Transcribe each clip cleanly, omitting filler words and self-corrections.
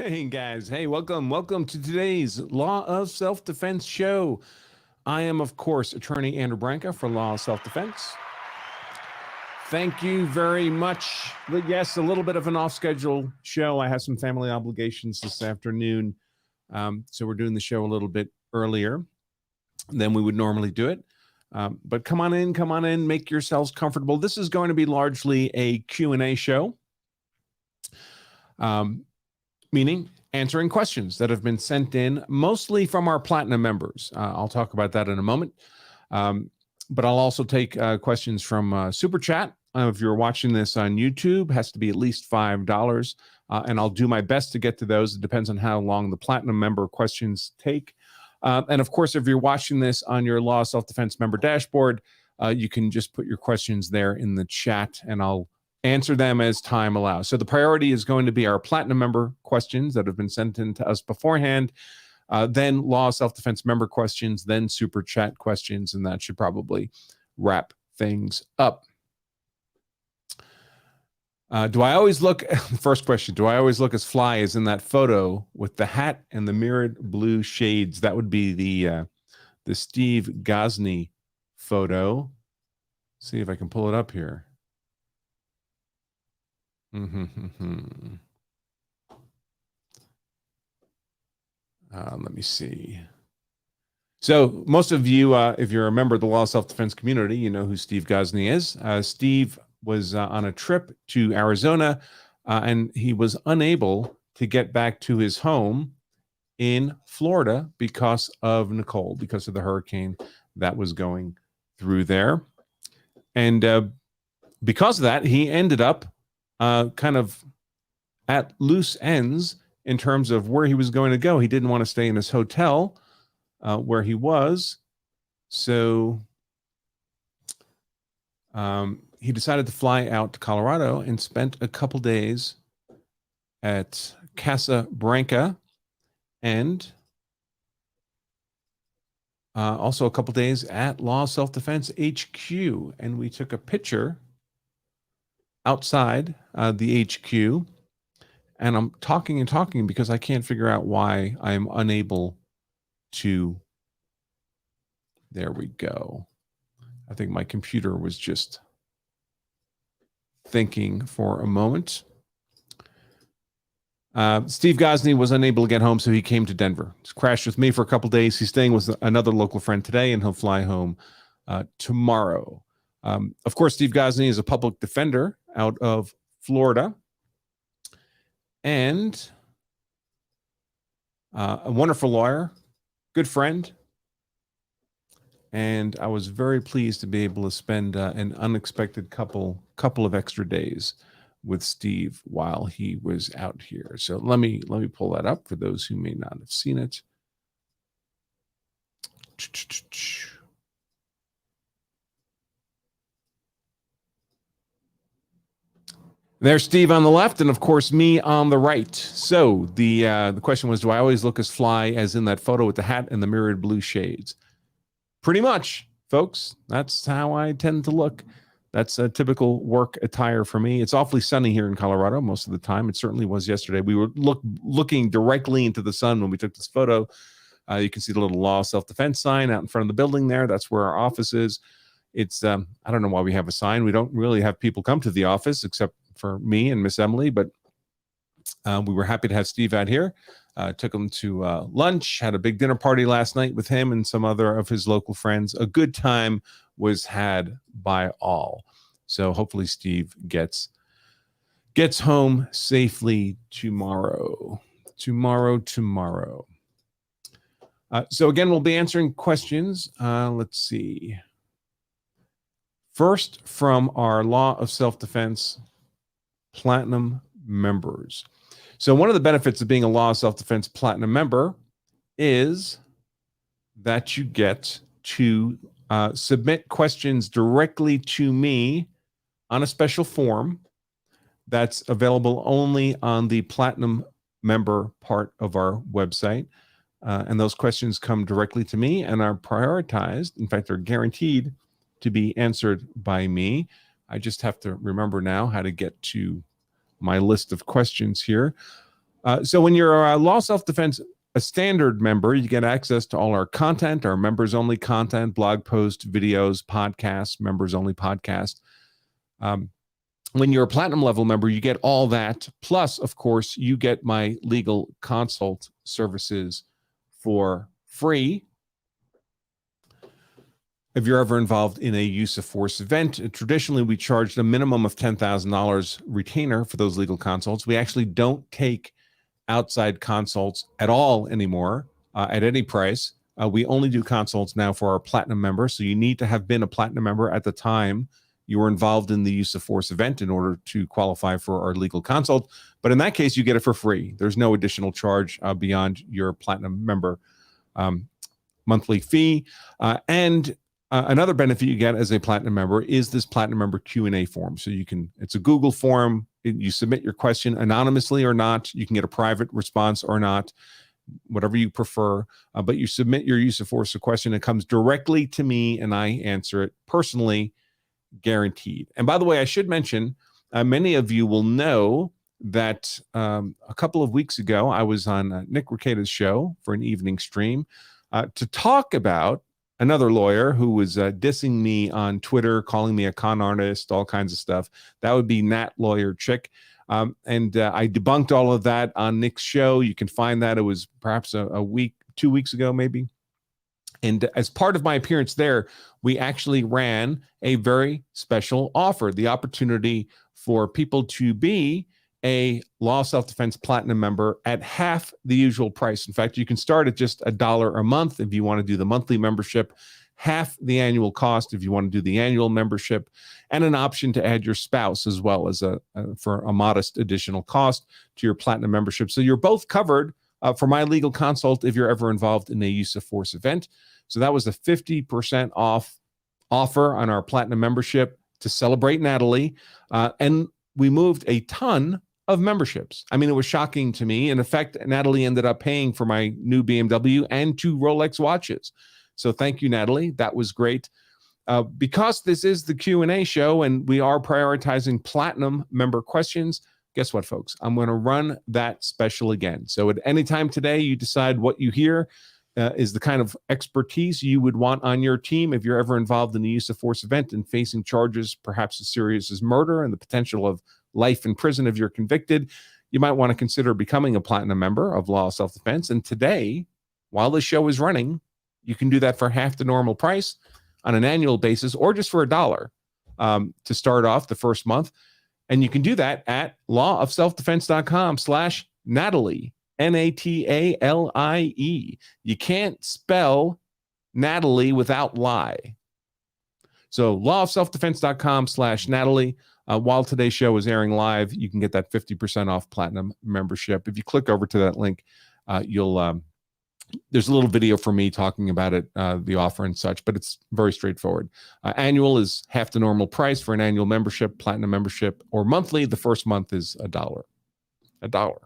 Hey guys, hey, welcome to today's Law of Self-Defense show. I am, of course, attorney Andrew Branca for Law of Self-Defense. Thank you very much. Yes, a little bit of an off-schedule show. I have some family obligations this afternoon, so we're doing the show a little bit earlier than we would normally do it. But come on in, make yourselves comfortable. This is going to be largely a Q&A show. Meaning answering questions that have been sent in, mostly from our Platinum members. I'll talk about that in a moment. But I'll also take questions from Super Chat. If you're watching this on YouTube, has to be at least $5. And I'll do my best to get to those. It depends on how long the Platinum member questions take. And of course, if you're watching this on your Law of Self-Defense member dashboard, you can just put your questions there in the chat and I'll answer them as time allows. So the priority is going to be our Platinum member questions that have been sent in to us beforehand, then Law of Self-Defense member questions, then Super Chat questions, and that should probably wrap things up. Do I always look, first question, do I always look as fly as in that photo with the hat and the mirrored blue shades? That would be the Steve Gosney photo. See if I can pull it up here. Let me see. So most of you, if you're a member of the Law of Self-Defense community, you know who Steve Gosney is. Steve was on a trip to Arizona, and he was unable to get back to his home in Florida because of Nicole, because of the hurricane that was going through there. And because of that, he ended up kind of at loose ends in terms of where he was going to go. He didn't want to stay in his hotel where he was. So he decided to fly out to Colorado and spent a couple days at Casa Branca and also a couple days at Law of Self-Defense HQ. And we took a picture outside the HQ, and I'm talking because I can't figure out why I'm unable to. There we go. I think my computer was just thinking for a moment. Steve Gosney was unable to get home, so he came to Denver. He's crashed with me for a couple days. He's staying with another local friend today, and he'll fly home tomorrow. Of course, Steve Gosney is a public defender out of Florida and a wonderful lawyer, good friend. And I was very pleased to be able to spend an unexpected couple of extra days with Steve while he was out here. So let me pull that up for those who may not have seen it. There's Steve on the left, and of course me on the right. So the question was, do I always look as fly as in that photo with the hat and the mirrored blue shades? Pretty much, folks. That's how I tend to look. That's a typical work attire for me. It's awfully sunny here in Colorado most of the time. It certainly was yesterday. We were looking directly into the sun when we took this photo. You can see the little Law of Self-Defense sign out in front of the building there. That's where our office is. It's I don't know why we have a sign. We don't really have people come to the office except for me and Miss Emily, but we were happy to have Steve out here. Took him to lunch, had a big dinner party last night with him and some other of his local friends. A good time was had by all. So hopefully Steve gets home safely tomorrow. Tomorrow. So again, we'll be answering questions. Let's see. First, from our Law of Self-Defense Platinum members. So one of the benefits of being a Law of Self-Defense Platinum member is that you get to submit questions directly to me on a special form that's available only on the Platinum member part of our website. And those questions come directly to me and are prioritized. In fact, they're guaranteed to be answered by me. I just have to remember now how to get to my list of questions here. So when you're a Law Self-Defense a standard member, you get access to all our content, our members-only content, blog posts, videos, podcasts, members-only podcast. When you're a platinum level member, you get all that. Plus, of course, you get my legal consult services for free. If you're ever involved in a use of force event, traditionally we charged a minimum of $10,000 retainer for those legal consults. We actually don't take outside consults at all anymore at any price. We only do consults now for our platinum members. So you need to have been a platinum member at the time you were involved in the use of force event in order to qualify for our legal consult. But in that case, you get it for free. There's no additional charge beyond your platinum member monthly fee. And another benefit you get as a platinum member is this platinum member Q&A form. So you can, it's a Google form. You submit your question anonymously or not. You can get a private response or not, whatever you prefer. But you submit your use of force question. It comes directly to me and I answer it personally, guaranteed. And by the way, I should mention, many of you will know that a couple of weeks ago, I was on Nick Recatta's show for an evening stream to talk about another lawyer who was dissing me on Twitter, calling me a con artist, all kinds of stuff. That would be Nat Lawyer Chick. And I debunked all of that on Nick's show. You can find that. It was perhaps a week, 2 weeks ago, maybe. And as part of my appearance there, we actually ran a very special offer, the opportunity for people to be a Law Self-Defense Platinum member at half the usual price. In fact, you can start at just $1 a month if you want to do the monthly membership, half the annual cost if you want to do the annual membership, and an option to add your spouse as well as for a modest additional cost to your Platinum membership. So you're both covered for my legal consult if you're ever involved in a use of force event. So that was a 50% off offer on our Platinum membership to celebrate Natalie. And we moved a ton of memberships. I mean, it was shocking to me. In effect, Natalie ended up paying for my new BMW and 2 Rolex watches. So thank you, Natalie. That was great. Because this is the Q&A show and we are prioritizing Platinum member questions, guess what, folks? I'm going to run that special again. So at any time today, you decide what you hear is the kind of expertise you would want on your team if you're ever involved in the use of force event and facing charges, perhaps as serious as murder and the potential of life in prison if you're convicted. You might want to consider becoming a Platinum member of Law Self-Defense. And today, while the show is running, you can do that for half the normal price on an annual basis or just for $1 to start off the first month. And you can do that at lawofselfdefense.com/Natalie, Natalie. You can't spell Natalie without lie. So lawofselfdefense.com/Natalie. While today's show is airing live, you can get that 50% off Platinum membership. If you click over to that link, you'll there's a little video for me talking about it, the offer and such, but it's very straightforward. Annual is half the normal price for an annual membership, Platinum membership, or monthly. The first month is $1. $1.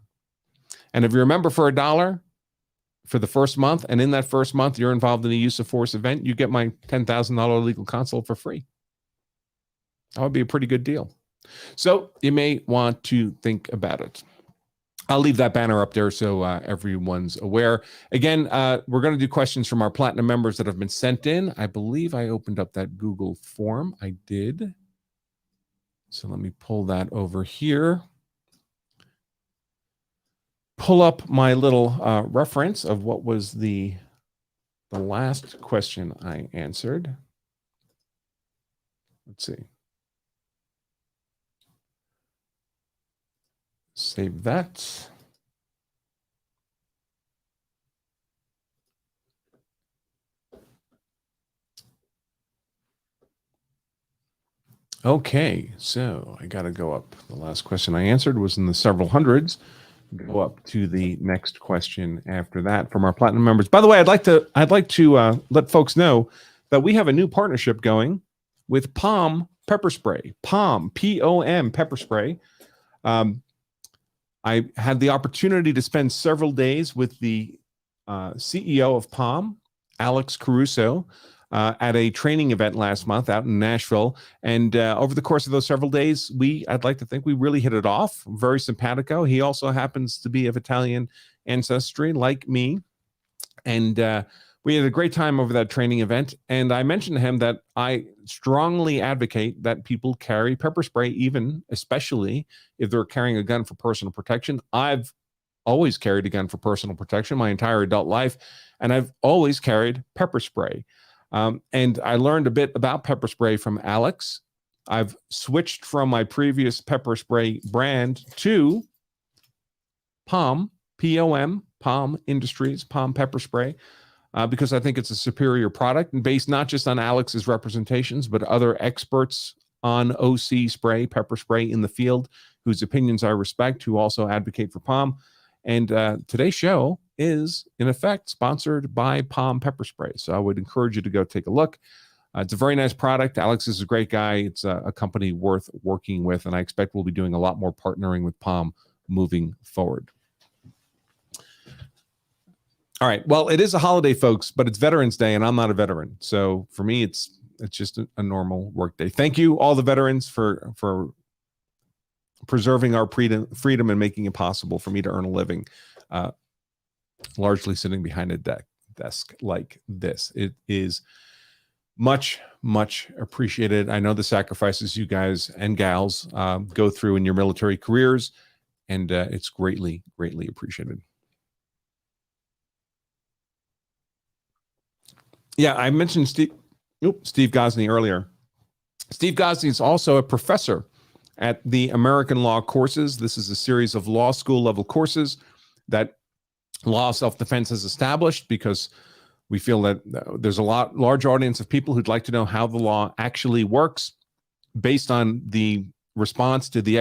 And if you're a member for $1 for the first month, and in that first month you're involved in a use of force event, you get my $10,000 legal consult for free. That would be a pretty good deal. So you may want to think about it. I'll leave that banner up there so everyone's aware. Again, we're going to do questions from our Platinum members that have been sent in. I believe I opened up that Google form. I did. So let me pull that over here. Pull up my little reference of what was the last question I answered. Let's see. Save that. Okay, so I got to go up. The last question I answered was in the several hundreds. Go up to the next question after that from our Platinum members. By the way, I'd like to let folks know that we have a new partnership going with POM pepper spray. POM, P-O-M pepper spray. I had the opportunity to spend several days with the CEO of POM, Alex Caruso. at a training event last month out in Nashville. And over the course of those several days, I'd like to think we really hit it off. Very simpatico. He also happens to be of Italian ancestry like me. And we had a great time over that training event. And I mentioned to him that I strongly advocate that people carry pepper spray, especially if they're carrying a gun for personal protection. I've always carried a gun for personal protection my entire adult life, and I've always carried pepper spray. And I learned a bit about pepper spray from Alex. I've switched from my previous pepper spray brand to POM, P-O-M, POM Industries, POM pepper spray, because I think it's a superior product and based not just on Alex's representations, but other experts on OC spray, pepper spray in the field, whose opinions I respect, who also advocate for POM. And today's show is, in effect, sponsored by POM pepper spray. So I would encourage you to go take a look. It's a very nice product. Alex is a great guy. It's a company worth working with, and I expect we'll be doing a lot more partnering with POM moving forward. All right. Well, it is a holiday, folks, but it's Veterans Day, and I'm not a veteran. So for me, it's just a normal work day. Thank you, all the veterans, for preserving our freedom and making it possible for me to earn a living, largely sitting behind a desk like this. It is much, much appreciated. I know the sacrifices you guys and gals go through in your military careers, and it's greatly, greatly appreciated. Yeah, I mentioned Steve Gosney earlier. Steve Gosney is also a professor at the American Law courses. This is a series of law school level courses that Law Self-Defense has established because we feel that there's a large audience of people who'd like to know how the law actually works based on the response to the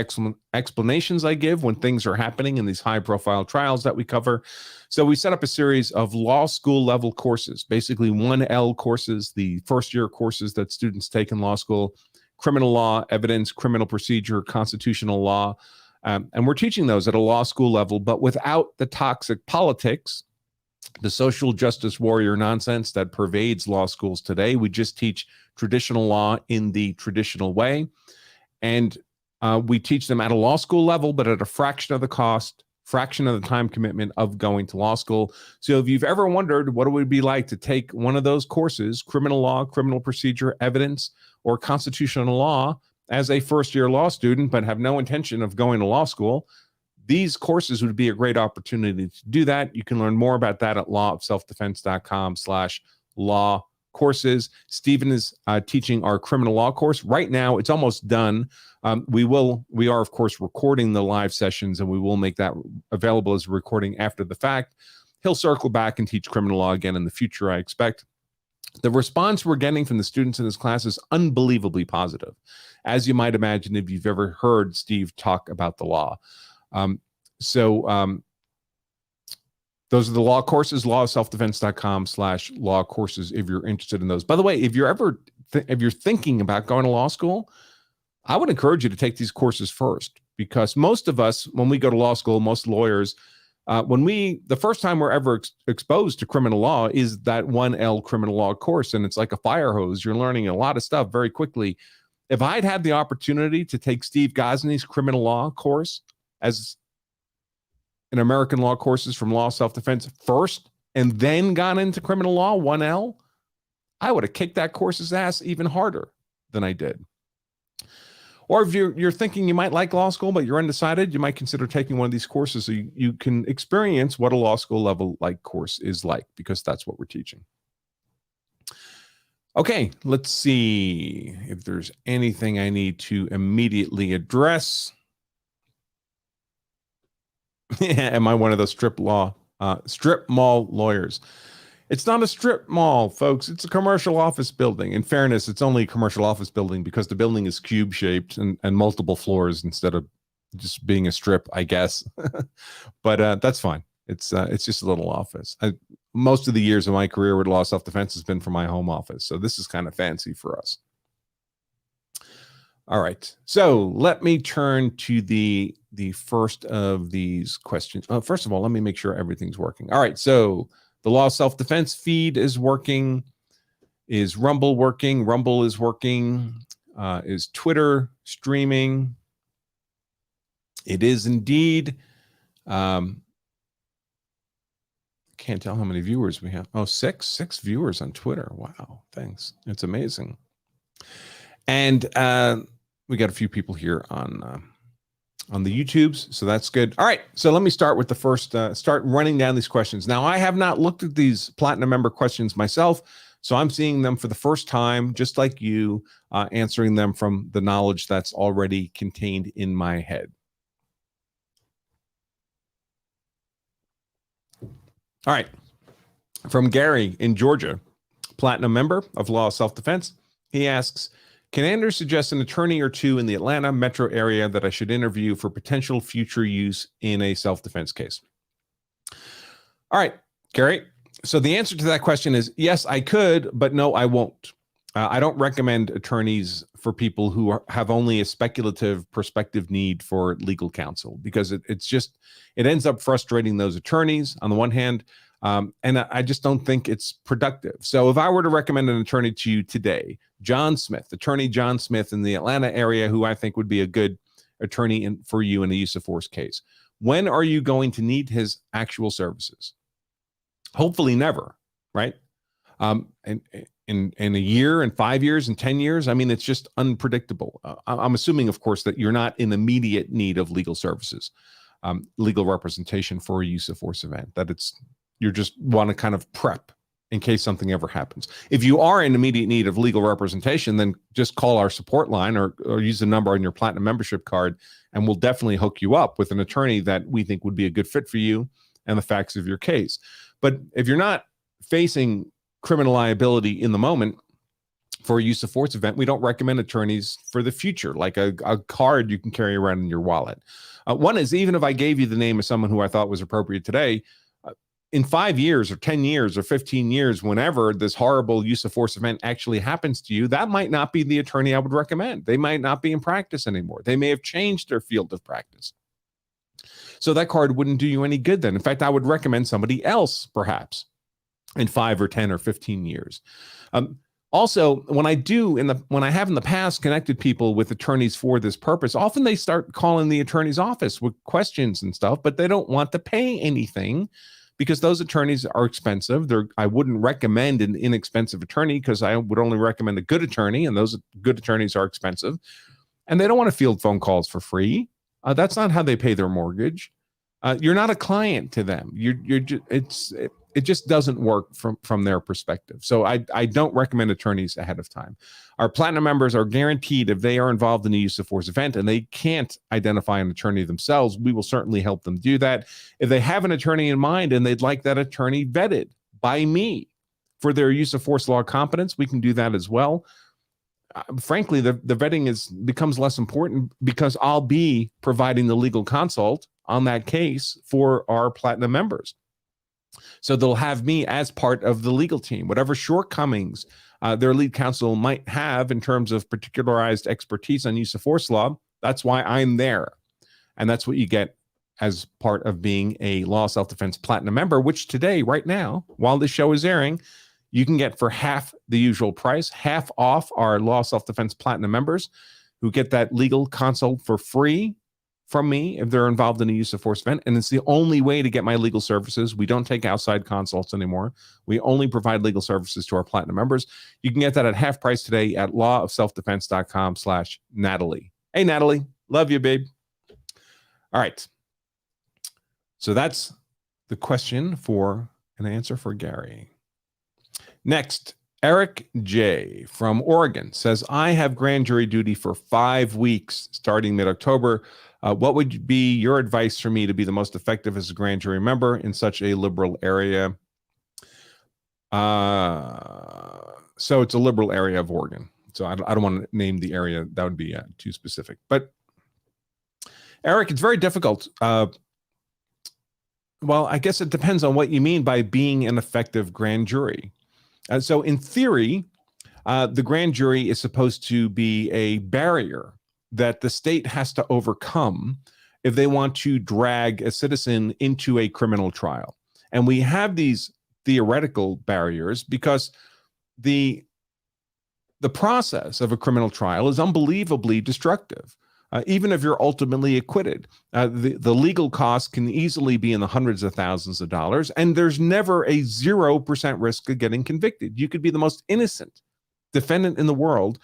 explanations I give when things are happening in these high-profile trials that we cover. So we set up a series of law school level courses, basically 1L courses, the first-year courses that students take in law school, criminal law, evidence, criminal procedure, constitutional law. And we're teaching those at a law school level, but without the toxic politics, the social justice warrior nonsense that pervades law schools today. We just teach traditional law in the traditional way. And we teach them at a law school level, but at a fraction of the cost, fraction of the time commitment of going to law school. So if you've ever wondered what it would be like to take one of those courses, criminal law, criminal procedure, evidence, or constitutional law as a first-year law student, but have no intention of going to law school, these courses would be a great opportunity to do that. You can learn more about that at lawofselfdefense.com/law courses. Stephen is teaching our criminal law course right now. It's almost done. We are of course recording the live sessions, and we will make that available as a recording after the fact. He'll circle back and teach criminal law again in the future, I expect. The response we're getting from the students in this class is unbelievably positive, as you might imagine if you've ever heard Steve talk about the law. Those are the law courses, lawofselfdefense.com/law courses if you're interested in those. By the way, if you're thinking about going to law school, I would encourage you to take these courses first, because most of us, when we go to law school, most lawyers, the first time we're ever exposed to criminal law is that 1L criminal law course, and it's like a fire hose. You're learning a lot of stuff very quickly. If I'd had the opportunity to take Steve Gosney's criminal law course as an American law courses from Law Self-Defense first, and then gone into criminal law 1L, I would have kicked that course's ass even harder than I did. Or if you're thinking you might like law school, but you're undecided, you might consider taking one of these courses so you can experience what a law school level like course is like, because that's what we're teaching. Okay, let's see if there's anything I need to immediately address. Am I one of those strip mall lawyers? It's not a strip mall, folks. It's a commercial office building. In fairness, it's only a commercial office building because the building is cube shaped and multiple floors instead of just being a strip, I guess. But that's fine. It's just a little office. Most of the years of my career with Law Self-Defense has been from my home office. So this is kind of fancy for us. All right. So let me turn to the first of these questions. First of all, let me make sure everything's working. All right. So the Law Self-Defense feed is working. Is Rumble working? Rumble is working. Is Twitter streaming? It is indeed. Can't tell how many viewers we have. Oh, six viewers on Twitter. Wow, thanks. It's amazing. And we got a few people here on the YouTubes, so that's good. All right, so let me start with the first, start running down these questions. Now, I have not looked at these Platinum member questions myself, so I'm seeing them for the first time, just like you, answering them from the knowledge that's already contained in my head. All right, from Gary in Georgia, Platinum member of Law of Self-Defense. He asks, can Anders suggest an attorney or two in the Atlanta metro area that I should interview for potential future use in a self-defense case? All right, Gary. So the answer to that question is yes, I could, but no, I won't. I don't recommend attorneys for people who have only a speculative prospective need for legal counsel, because it ends up frustrating those attorneys on the one hand, and I just don't think it's productive. So if I were to recommend an attorney to you today, John Smith, attorney John Smith in the Atlanta area, who I think would be a good attorney for you in a use of force case, when are you going to need his actual services? Hopefully never, right? And in a year and 5 years and 10 years, I mean, it's just unpredictable. I'm assuming, of course, that you're not in immediate need of legal services, legal representation for a use of force event, that you just want to kind of prep in case something ever happens. If you are in immediate need of legal representation, then just call our support line or use the number on your Platinum membership card, and we'll definitely hook you up with an attorney that we think would be a good fit for you and the facts of your case. But if you're not facing criminal liability in the moment for a use of force event, we don't recommend attorneys for the future, like a card you can carry around in your wallet. One is, even if I gave you the name of someone who I thought was appropriate today, in 5 years or 10 years or 15 years, whenever this horrible use of force event actually happens to you, that might not be the attorney I would recommend. They might not be in practice anymore. They may have changed their field of practice. So that card wouldn't do you any good then. In fact, I would recommend somebody else, perhaps, in 5 or 10 or 15 years. Also, when I have in the past connected people with attorneys for this purpose, often they start calling the attorney's office with questions and stuff, but they don't want to pay anything because those attorneys are expensive. I wouldn't recommend an inexpensive attorney, because I would only recommend a good attorney, and those good attorneys are expensive. And they don't want to field phone calls for free. That's not how they pay their mortgage. You're not a client to them. It just doesn't work from their perspective. So I don't recommend attorneys ahead of time. Our Platinum members are guaranteed, if they are involved in a use of force event and they can't identify an attorney themselves, we will certainly help them do that. If they have an attorney in mind and they'd like that attorney vetted by me for their use of force law competence, we can do that as well. Frankly, the vetting becomes less important because I'll be providing the legal consult on that case for our Platinum members. So they'll have me as part of the legal team. Whatever shortcomings their lead counsel might have in terms of particularized expertise on use of force law, that's why I'm there. And that's what you get as part of being a Law Self-Defense Platinum member, which today, right now, while this show is airing, you can get for half the usual price, half off our Law Self-Defense Platinum members who get that legal consult for free from me if they're involved in a use of force event. And it's the only way to get my legal services. We don't take outside consults anymore. We only provide legal services to our Platinum members. You can get that at half price today at lawofselfdefense.com/Natalie. Hey, Natalie, love you, babe. All right. So that's the question for an answer for Gary. Next, Eric J. from Oregon says, I have grand jury duty for 5 weeks starting mid-October. What would be your advice for me to be the most effective as a grand jury member in such a liberal area? So it's a liberal area of Oregon. So I don't want to name the area. That would be too specific. But Eric, it's very difficult. Well, I guess it depends on what you mean by being an effective grand jury. So in theory, the grand jury is supposed to be a barrier that the state has to overcome if they want to drag a citizen into a criminal trial. And we have these theoretical barriers because the the process of a criminal trial is unbelievably destructive. Even if you're ultimately acquitted, the legal costs can easily be in the hundreds of thousands of dollars, and there's never a 0% risk of getting convicted. You could be the most innocent defendant in the world,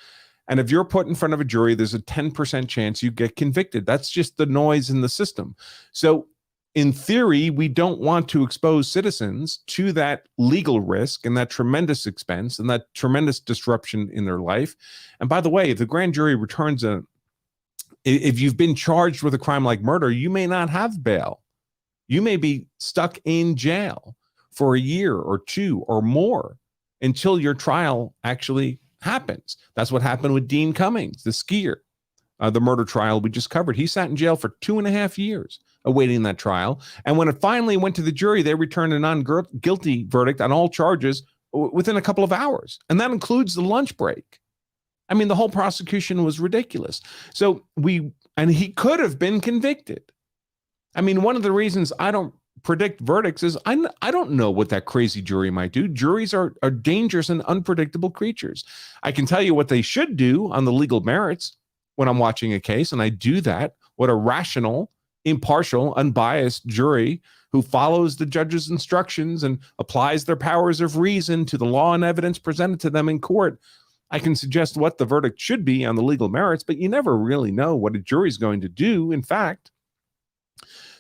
and if you're put in front of a jury, there's a 10% chance you get convicted. That's just the noise in the system. So in theory, we don't want to expose citizens to that legal risk and that tremendous expense and that tremendous disruption in their life. And by the way, if the grand jury returns if you've been charged with a crime like murder, you may not have bail. You may be stuck in jail for a year or two or more until your trial actually happens. That's what happened with Dean Cummings, the skier, the murder trial we just covered. He sat in jail for 2.5 years awaiting that trial. And when it finally went to the jury, they returned a non-guilty verdict on all charges within a couple of hours. And that includes the lunch break. I mean, the whole prosecution was ridiculous. So he could have been convicted. I mean, one of the reasons I don't predict verdicts is I don't know what that crazy jury might do. Juries are dangerous and unpredictable creatures. I can tell you what they should do on the legal merits when I'm watching a case, and I do that. What a rational, impartial, unbiased jury who follows the judge's instructions and applies their powers of reason to the law and evidence presented to them in court. I can suggest what the verdict should be on the legal merits, but you never really know what a jury is going to do, in fact.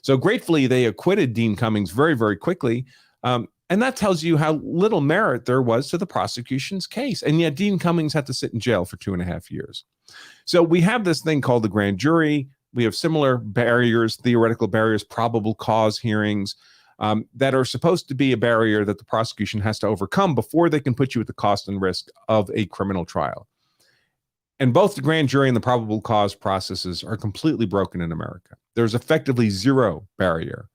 So gratefully, they acquitted Dean Cummings very, very quickly. And that tells you how little merit there was to the prosecution's case. And yet Dean Cummings had to sit in jail for 2.5 years. So we have this thing called the grand jury. We have similar barriers, theoretical barriers, probable cause hearings, that are supposed to be a barrier that the prosecution has to overcome before they can put you at the cost and risk of a criminal trial. And both the grand jury and the probable cause processes are completely broken in America. There's effectively zero barrier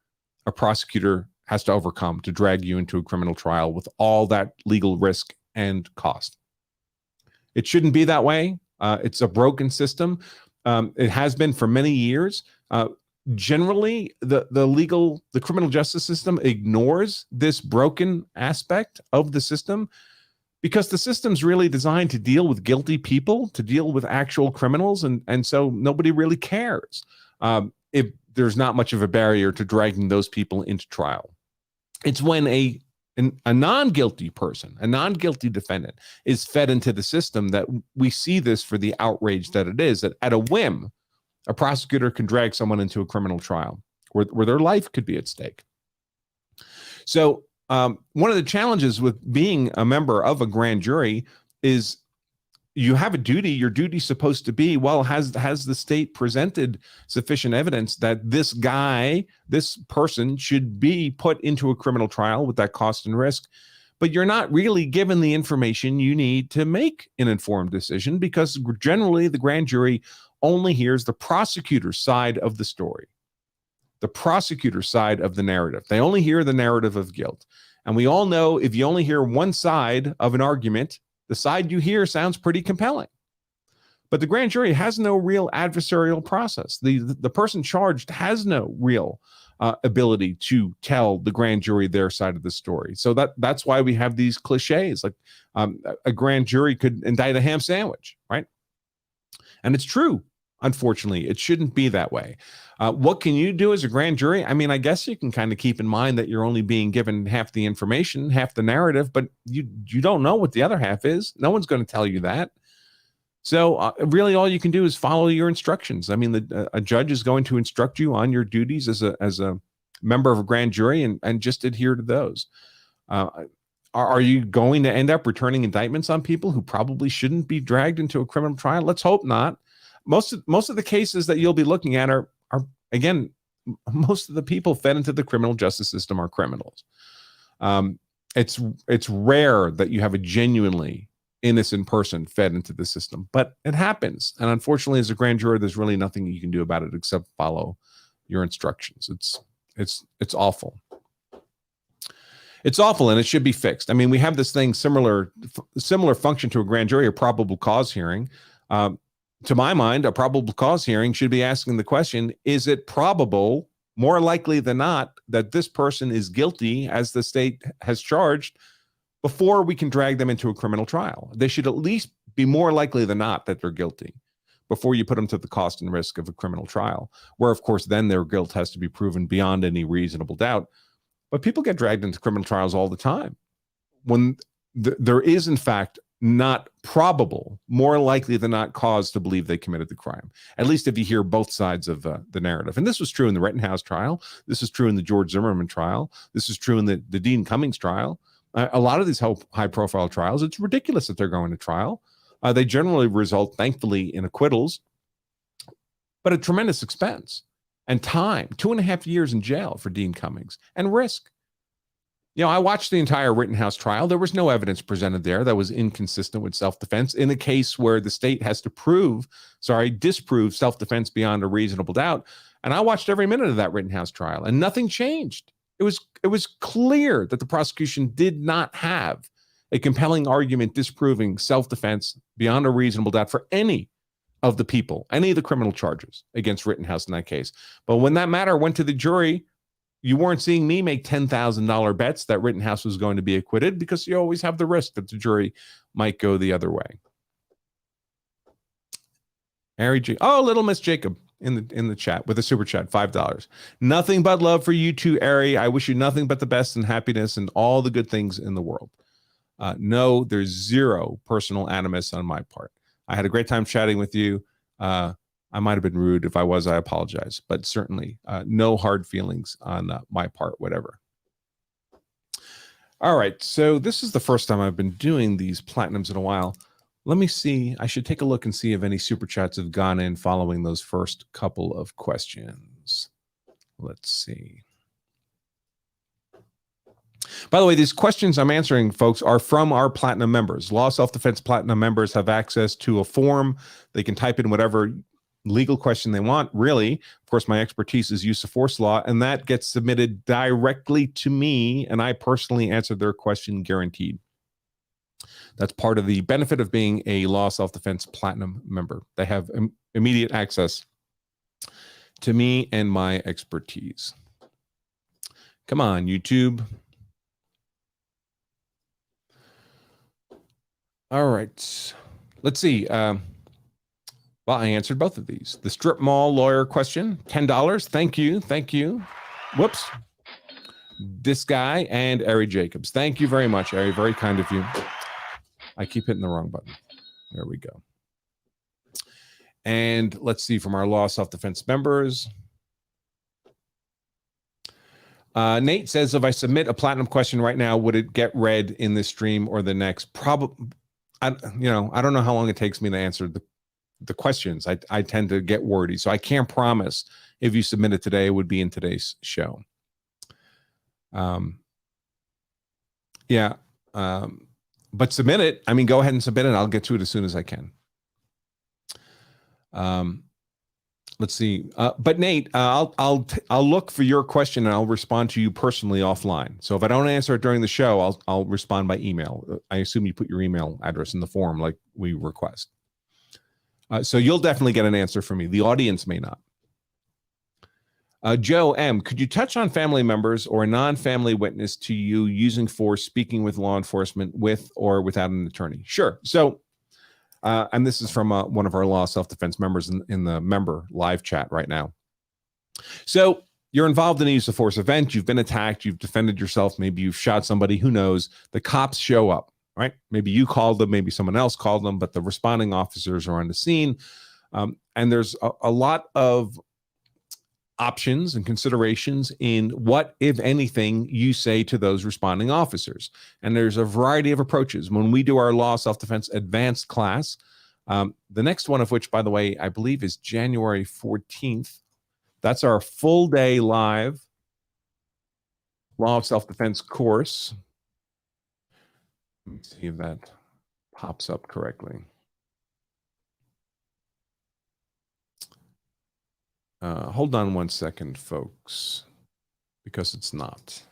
a prosecutor has to overcome to drag you into a criminal trial with all that legal risk and cost. It shouldn't be that way. It's a broken system. It has been for many years. Generally, the criminal justice system ignores this broken aspect of the system because the system's really designed to deal with guilty people, to deal with actual criminals, and so nobody really cares if there's not much of a barrier to dragging those people into trial. It's when a non-guilty person, a non-guilty defendant, is fed into the system that we see this for the outrage that it is, that at a whim, a prosecutor can drag someone into a criminal trial where their life could be at stake. So one of the challenges with being a member of a grand jury is you have a duty. Your duty is supposed to be, well, has the state presented sufficient evidence that this person should be put into a criminal trial with that cost and risk? But you're not really given the information you need to make an informed decision because generally the grand jury only hears the prosecutor's side of the story, the prosecutor's side of the narrative. They only hear the narrative of guilt. And we all know if you only hear one side of an argument, the side you hear sounds pretty compelling. But the grand jury has no real adversarial process. The person charged has no real ability to tell the grand jury their side of the story. So that's why we have these cliches, like a grand jury could indict a ham sandwich, right? And it's true. Unfortunately, it shouldn't be that way. What can you do as a grand jury? I mean, I guess you can kind of keep in mind that you're only being given half the information, half the narrative, but you don't know what the other half is. No one's going to tell you that. So really all you can do is follow your instructions. I mean, a judge is going to instruct you on your duties as a member of a grand jury and just adhere to those. Are you going to end up returning indictments on people who probably shouldn't be dragged into a criminal trial? Let's hope not. Most of the cases that you'll be looking at are again, most of the people fed into the criminal justice system are criminals. It's rare that you have a genuinely innocent person fed into the system, but it happens. And unfortunately, as a grand juror, there's really nothing you can do about it except follow your instructions. It's awful. It's awful, and it should be fixed. I mean, we have this thing similar function to a grand jury, a probable cause hearing. To my mind, a probable cause hearing should be asking the question, is it probable, more likely than not, that this person is guilty as the state has charged before we can drag them into a criminal trial? They should at least be more likely than not that they're guilty before you put them to the cost and risk of a criminal trial, where, of course, then their guilt has to be proven beyond any reasonable doubt. But people get dragged into criminal trials all the time when there is, in fact, not probable, more likely than not, cause to believe they committed the crime. At least if you hear both sides of the narrative. And this was true in the Rittenhouse trial. This is true in the George Zimmerman trial. This is true in the Dean Cummings trial. A lot of these high-profile trials, it's ridiculous that they're going to trial. They generally result, thankfully, in acquittals, but at tremendous expense and time. 2.5 years in jail for Dean Cummings and risk. You know, I watched the entire Rittenhouse trial. There was no evidence presented there that was inconsistent with self-defense in a case where the state has to disprove self-defense beyond a reasonable doubt. And I watched every minute of that Rittenhouse trial, and nothing changed. It was clear that the prosecution did not have a compelling argument disproving self-defense beyond a reasonable doubt for any of the people, any of the criminal charges against Rittenhouse in that case. But when that matter went to the jury, you weren't seeing me make $10,000 bets that Rittenhouse was going to be acquitted, because you always have the risk that the jury might go the other way. Little Miss Jacob in the chat with a super chat, $5. Nothing but love for you too, Ari. I wish you nothing but the best and happiness and all the good things in the world. No, there's zero personal animus on my part. I had a great time chatting with you. I might have been rude. If I was, I apologize. But certainly no hard feelings on my part, whatever. All right, so this is the first time I've been doing these platinums in a while. Let me see. I should take a look and see if any super chats have gone in following those first couple of questions. Let's see. By the way, these questions I'm answering, folks, are from our platinum members. Law Self-Defense Platinum members have access to a form. They can type in whatever legal question they want, really. Of course, my expertise is use of force law, and that gets submitted directly to me, and I personally answer their question guaranteed. That's part of the benefit of being a Law Self-Defense Platinum member. They have immediate access to me and my expertise. Come on, YouTube. All right. Let's see. Well, I answered both of these. The strip mall lawyer question, $10. Thank you. Thank you. Whoops. This guy and Ari Jacobs. Thank you very much, Ari. Very kind of you. I keep hitting the wrong button. There we go. And let's see from our Law Self-Defense members. Nate says, if I submit a platinum question right now, would it get read in this stream or the next? Probably. I don't know how long it takes me to answer the questions. I tend to get wordy, so I can't promise if you submit it today, it would be in today's show. But submit it. I mean, go ahead and submit it. I'll get to it as soon as I can. Let's see. But Nate, I'll look for your question and I'll respond to you personally offline. So if I don't answer it during the show, I'll respond by email. I assume you put your email address in the form like we request. So you'll definitely get an answer from me. The audience may not. Joe M., could you touch on family members or a non-family witness to you using force, speaking with law enforcement with or without an attorney? Sure. So, and this is from one of our Law Self-Defense members in the member live chat right now. So you're involved in a use of force event. You've been attacked. You've defended yourself. Maybe you've shot somebody. Who knows? The cops show up, right? Maybe you called them. Maybe someone else called them, but the responding officers are on the scene. And there's a lot of options and considerations in what, if anything, you say to those responding officers. And there's a variety of approaches. When we do our Law Self-Defense Advanced class, the next one of which, by the way, I believe is January 14th. That's our full day live Law of Self-Defense course. Let me see if that pops up correctly. Hold on one second, folks, because it's not.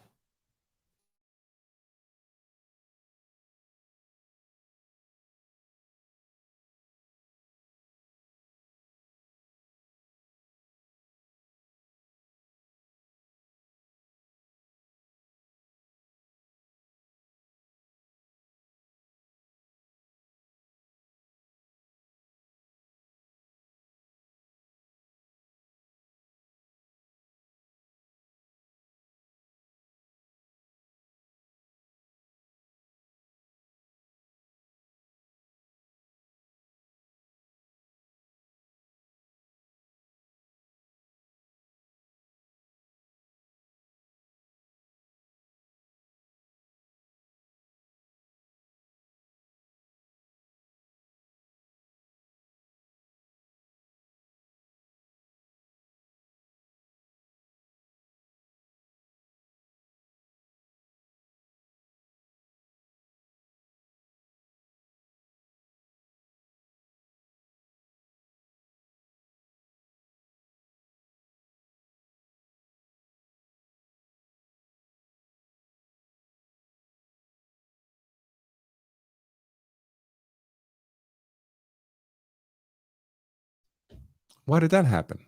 Why did that happen?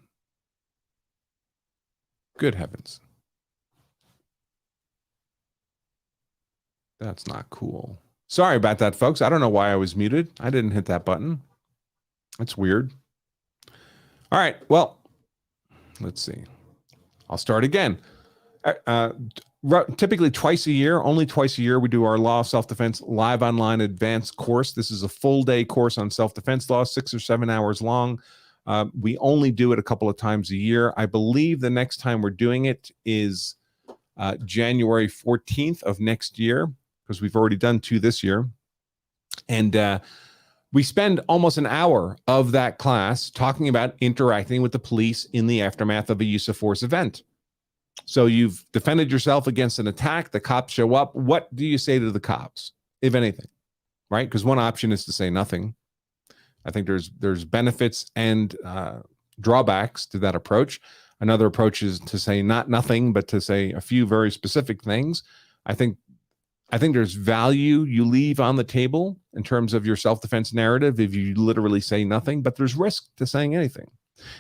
Good heavens. That's not cool. Sorry about that, folks. I don't know why I was muted. I didn't hit that button. That's weird. All right. Well, let's see. I'll start again. Typically twice a year, only twice a year, we do our Law of Self-Defense live online advanced course. This is a full day course on self-defense law, 6 or 7 hours long. We only do it a couple of times a year. I believe the next time we're doing it is January 14th of next year, because we've already done 2 this year. And we spend almost an hour of that class talking about interacting with the police in the aftermath of a use of force event. So you've defended yourself against an attack. The cops show up. What do you say to the cops, if anything? Right? Because one option is to say nothing. I think there's benefits and drawbacks to that approach. Another approach is to say not nothing, but to say a few very specific things. I think there's value you leave on the table in terms of your self-defense narrative if you literally say nothing, but there's risk to saying anything.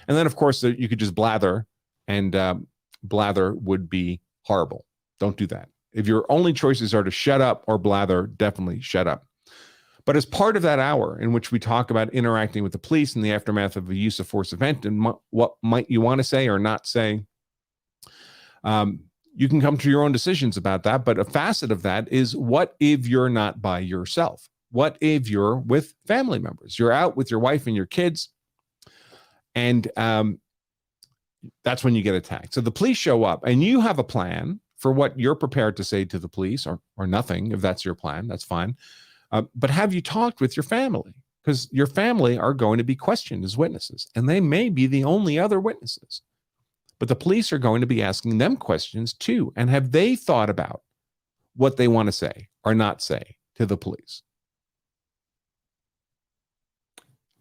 And then, of course, you could just blather, and blather would be horrible. Don't do that. If your only choices are to shut up or blather, definitely shut up. But as part of that hour in which we talk about interacting with the police in the aftermath of a use of force event and what might you want to say or not say, you can come to your own decisions about that. But a facet of that is, what if you're not by yourself? What if you're with family members? You're out with your wife and your kids, and that's when you get attacked. So the police show up, and you have a plan for what you're prepared to say to the police, or nothing. If that's your plan, that's fine. But have you talked with your family? Because your family are going to be questioned as witnesses, and they may be the only other witnesses. But the police are going to be asking them questions too. And have they thought about what they want to say or not say to the police?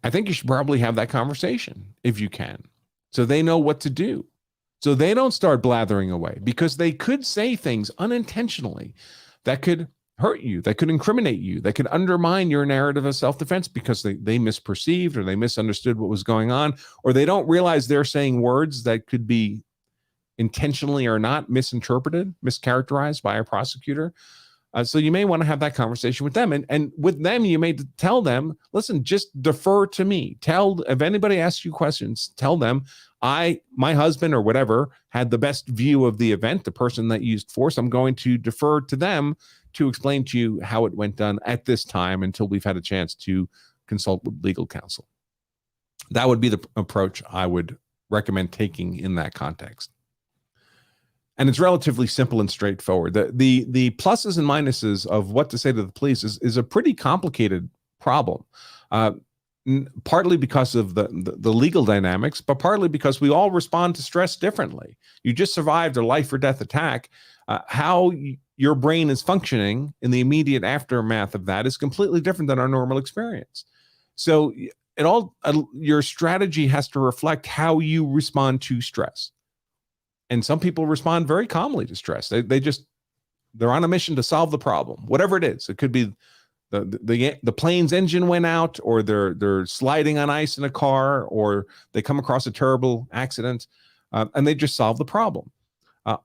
I think you should probably have that conversation if you can, so they know what to do, so they don't start blathering away, because they could say things unintentionally that could hurt you, that could incriminate you, that could undermine your narrative of self-defense, because they misperceived or they misunderstood what was going on, or they don't realize they're saying words that could be intentionally or not misinterpreted, mischaracterized by a prosecutor. So you may want to have that conversation with them. And with them, you may tell them, listen, just defer to me. If anybody asks you questions, tell them, my husband or whatever had the best view of the event, the person that used force. I'm going to defer to them to explain to you how it went down at this time until we've had a chance to consult with legal counsel. That would be the approach I would recommend taking in that context. And it's relatively simple and straightforward. The pluses and minuses of what to say to the police is a pretty complicated problem, partly because of the legal dynamics, but partly because we all respond to stress differently. You just survived a life or death attack. How your brain is functioning in the immediate aftermath of that is completely different than our normal experience. So your strategy has to reflect how you respond to stress. And some people respond very calmly to stress. They're on a mission to solve the problem, whatever it is. It could be the plane's engine went out, or they're sliding on ice in a car, or they come across a terrible accident, and they just solve the problem.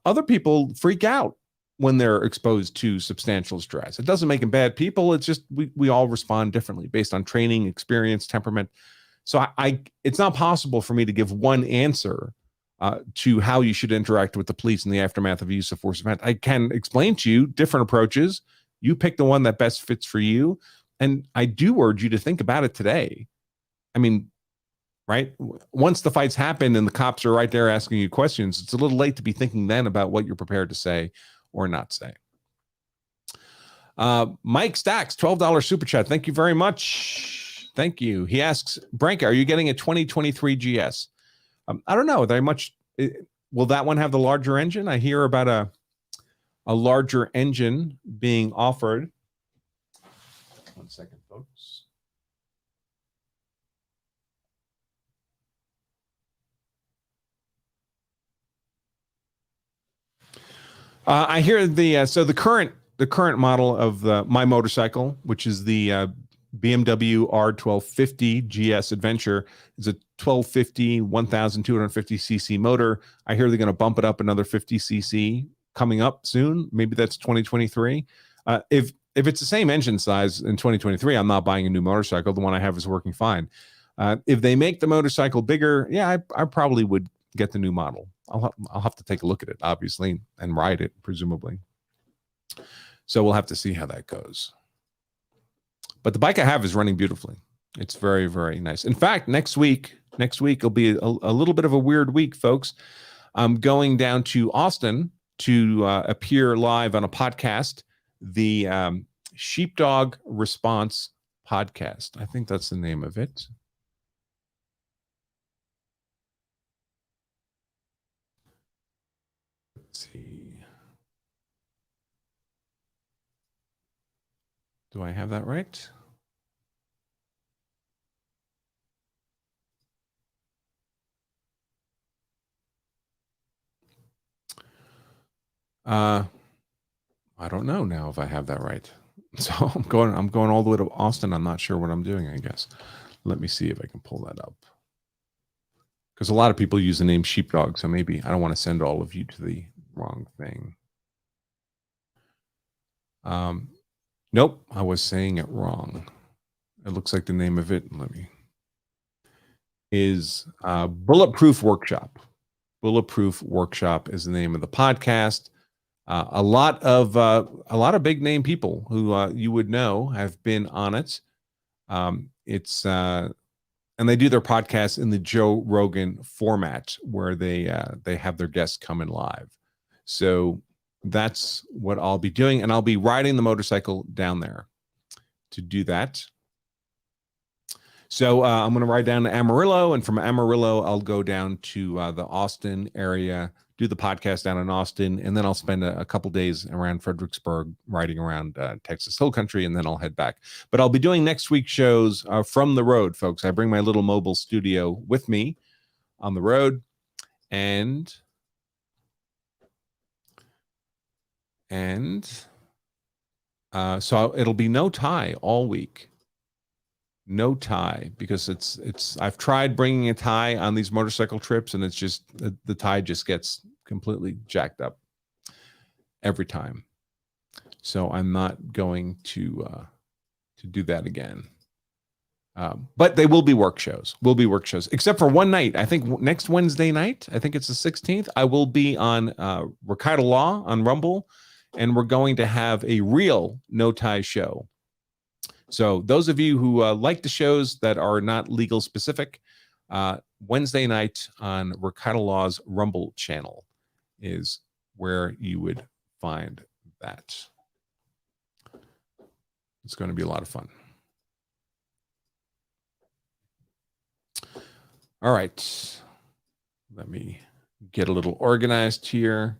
Other people freak out when they're exposed to substantial stress. It doesn't make them bad people. It's just we all respond differently based on training, experience, temperament. So it's not possible for me to give one answer to how you should interact with the police in the aftermath of a use of force event. I can explain to you different approaches. You pick the one that best fits for you. And I do urge you to think about it today. I mean, right? Once the fights happen and the cops are right there asking you questions, it's a little late to be thinking then about what you're prepared to say or not say. Mike Stacks, $12 super chat. Thank you very much. Thank you. He asks, Branka, are you getting a 2023 GS? I don't know. Will that one have the larger engine? I hear about a larger engine being offered. 1 second, folks. I hear the current model of my motorcycle, which is the BMW R1250 GS Adventure is a 1250, 1,250cc motor. I hear they're going to bump it up another 50cc coming up soon. Maybe that's 2023. If it's the same engine size in 2023, I'm not buying a new motorcycle. The one I have is working fine. If they make the motorcycle bigger, yeah, I probably would get the new model. I'll have to take a look at it, obviously, and ride it, presumably. So we'll have to see how that goes. But the bike I have is running beautifully. It's very, very nice. In fact, next week will be a little bit of a weird week, folks. I'm going down to Austin to appear live on a podcast, the Sheepdog Response Podcast. I think that's the name of it. Let's see. Do I have that right? I don't know now if I have that right. So I'm going all the way to Austin. I'm not sure what I'm doing, I guess. Let me see if I can pull that up. Because a lot of people use the name Sheepdog, so maybe I don't want to send all of you to the wrong thing. Nope, I was saying it wrong. It looks like the name of it, is Bulletproof Workshop. Bulletproof Workshop is the name of the podcast. A lot of big name people who you would know have been on it. And they do their podcast in the Joe Rogan format, where they have their guests come in live. So that's what I'll be doing, and I'll be riding the motorcycle down there to do that. So I'm going to ride down to Amarillo, and from Amarillo, I'll go down to the Austin area, do the podcast down in Austin, and then I'll spend a couple days around Fredericksburg riding around Texas Hill Country, and then I'll head back. But I'll be doing next week's shows from the road, folks. I bring my little mobile studio with me on the road, and so it'll be no tie all week. No tie, because I've tried bringing a tie on these motorcycle trips, and it's just the tie just gets completely jacked up every time. So I'm not going to do that again. But they will be work shows. Except for one night. I think next Wednesday night, I think it's the 16th, I will be on Ricardo Law on Rumble, and we're going to have a real no tie show. So those of you who like the shows that are not legal specific, Wednesday night on Ricardo Law's Rumble channel is where you would find that. It's going to be a lot of fun. All right. Let me get a little organized here.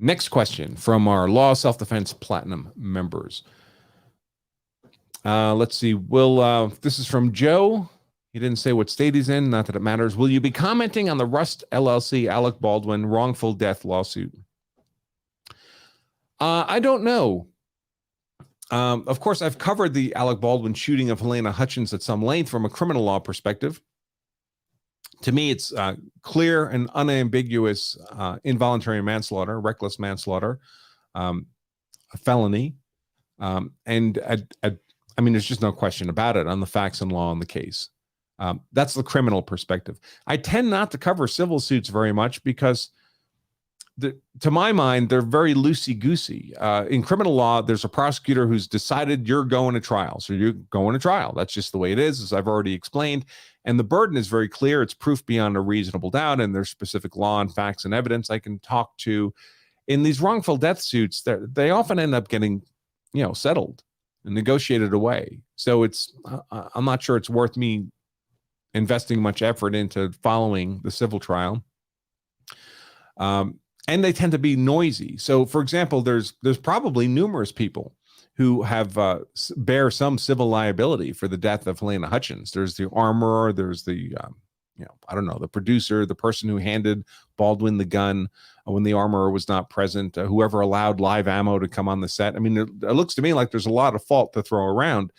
Next question from our Law Self-Defense Platinum members. Let's see. This is from Joe. He didn't say what state he's in. Not that it matters. Will you be commenting on the Rust LLC Alec Baldwin wrongful death lawsuit? I don't know. Of course, I've covered the Alec Baldwin shooting of Helena Hutchins at some length from a criminal law perspective. To me, it's clear and unambiguous involuntary manslaughter, reckless manslaughter, a felony. I mean, there's just no question about it on the facts and law in the case. That's the criminal perspective. I tend not to cover civil suits very much because, to my mind, they're very loosey-goosey. In criminal law, there's a prosecutor who's decided you're going to trial. So you're going to trial. That's just the way it is, as I've already explained. And the burden is very clear. It's proof beyond a reasonable doubt, and there's specific law and facts and evidence I can talk to. In these wrongful death suits, they often end up getting, settled and negotiated away. So I'm not sure it's worth me investing much effort into following the civil trial. And they tend to be noisy. So, for example, there's probably numerous people who have bear some civil liability for the death of Helena Hutchins. There's the armorer, there's the, the producer, the person who handed Baldwin the gun. when the armorer was not present, whoever allowed live ammo to come on the set. I mean, it looks to me like there's a lot of fault to throw around.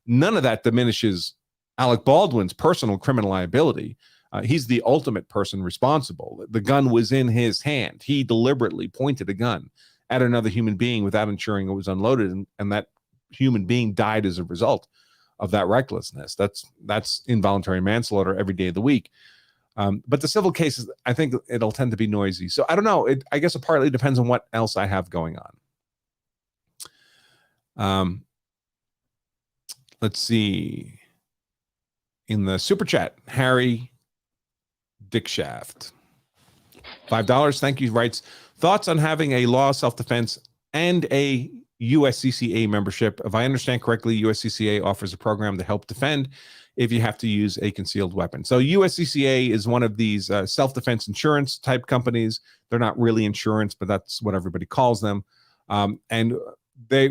None of that diminishes Alec Baldwin's personal criminal liability. He's the ultimate person responsible. The gun was in his hand. He deliberately pointed a gun at another human being without ensuring it was unloaded, and that human being died as a result of that recklessness. That's involuntary manslaughter every day of the week. But the civil cases, I think it'll tend to be noisy. So I don't know. I guess it partly depends on what else I have going on. Let's see. In the super chat, Harry Dickshaft, $5. Thank you. Writes, thoughts on having a law of self-defense and a USCCA membership. If I understand correctly, USCCA offers a program to help defend if you have to use a concealed weapon. So USCCA is one of these self-defense insurance type companies. They're not really insurance, but that's what everybody calls them. And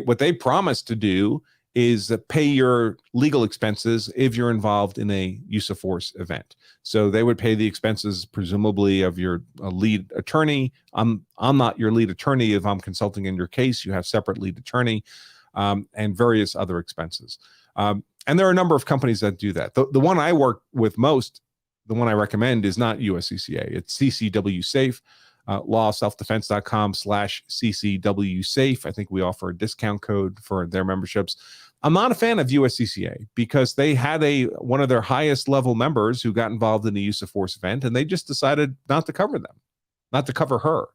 what they promise to do is pay your legal expenses if you're involved in a use of force event. So they would pay the expenses, presumably, of your lead attorney. I'm not your lead attorney. If I'm consulting in your case, you have separate lead attorney, and various other expenses. And there are a number of companies that do that. The one I work with most, the one I recommend, is not USCCA. It's CCW Safe. lawselfdefense.com/CCW Safe. I think we offer a discount code for their memberships. I'm not a fan of USCCA because they had one of their highest level members who got involved in a use of force event, and they just decided not to cover them, not to cover her.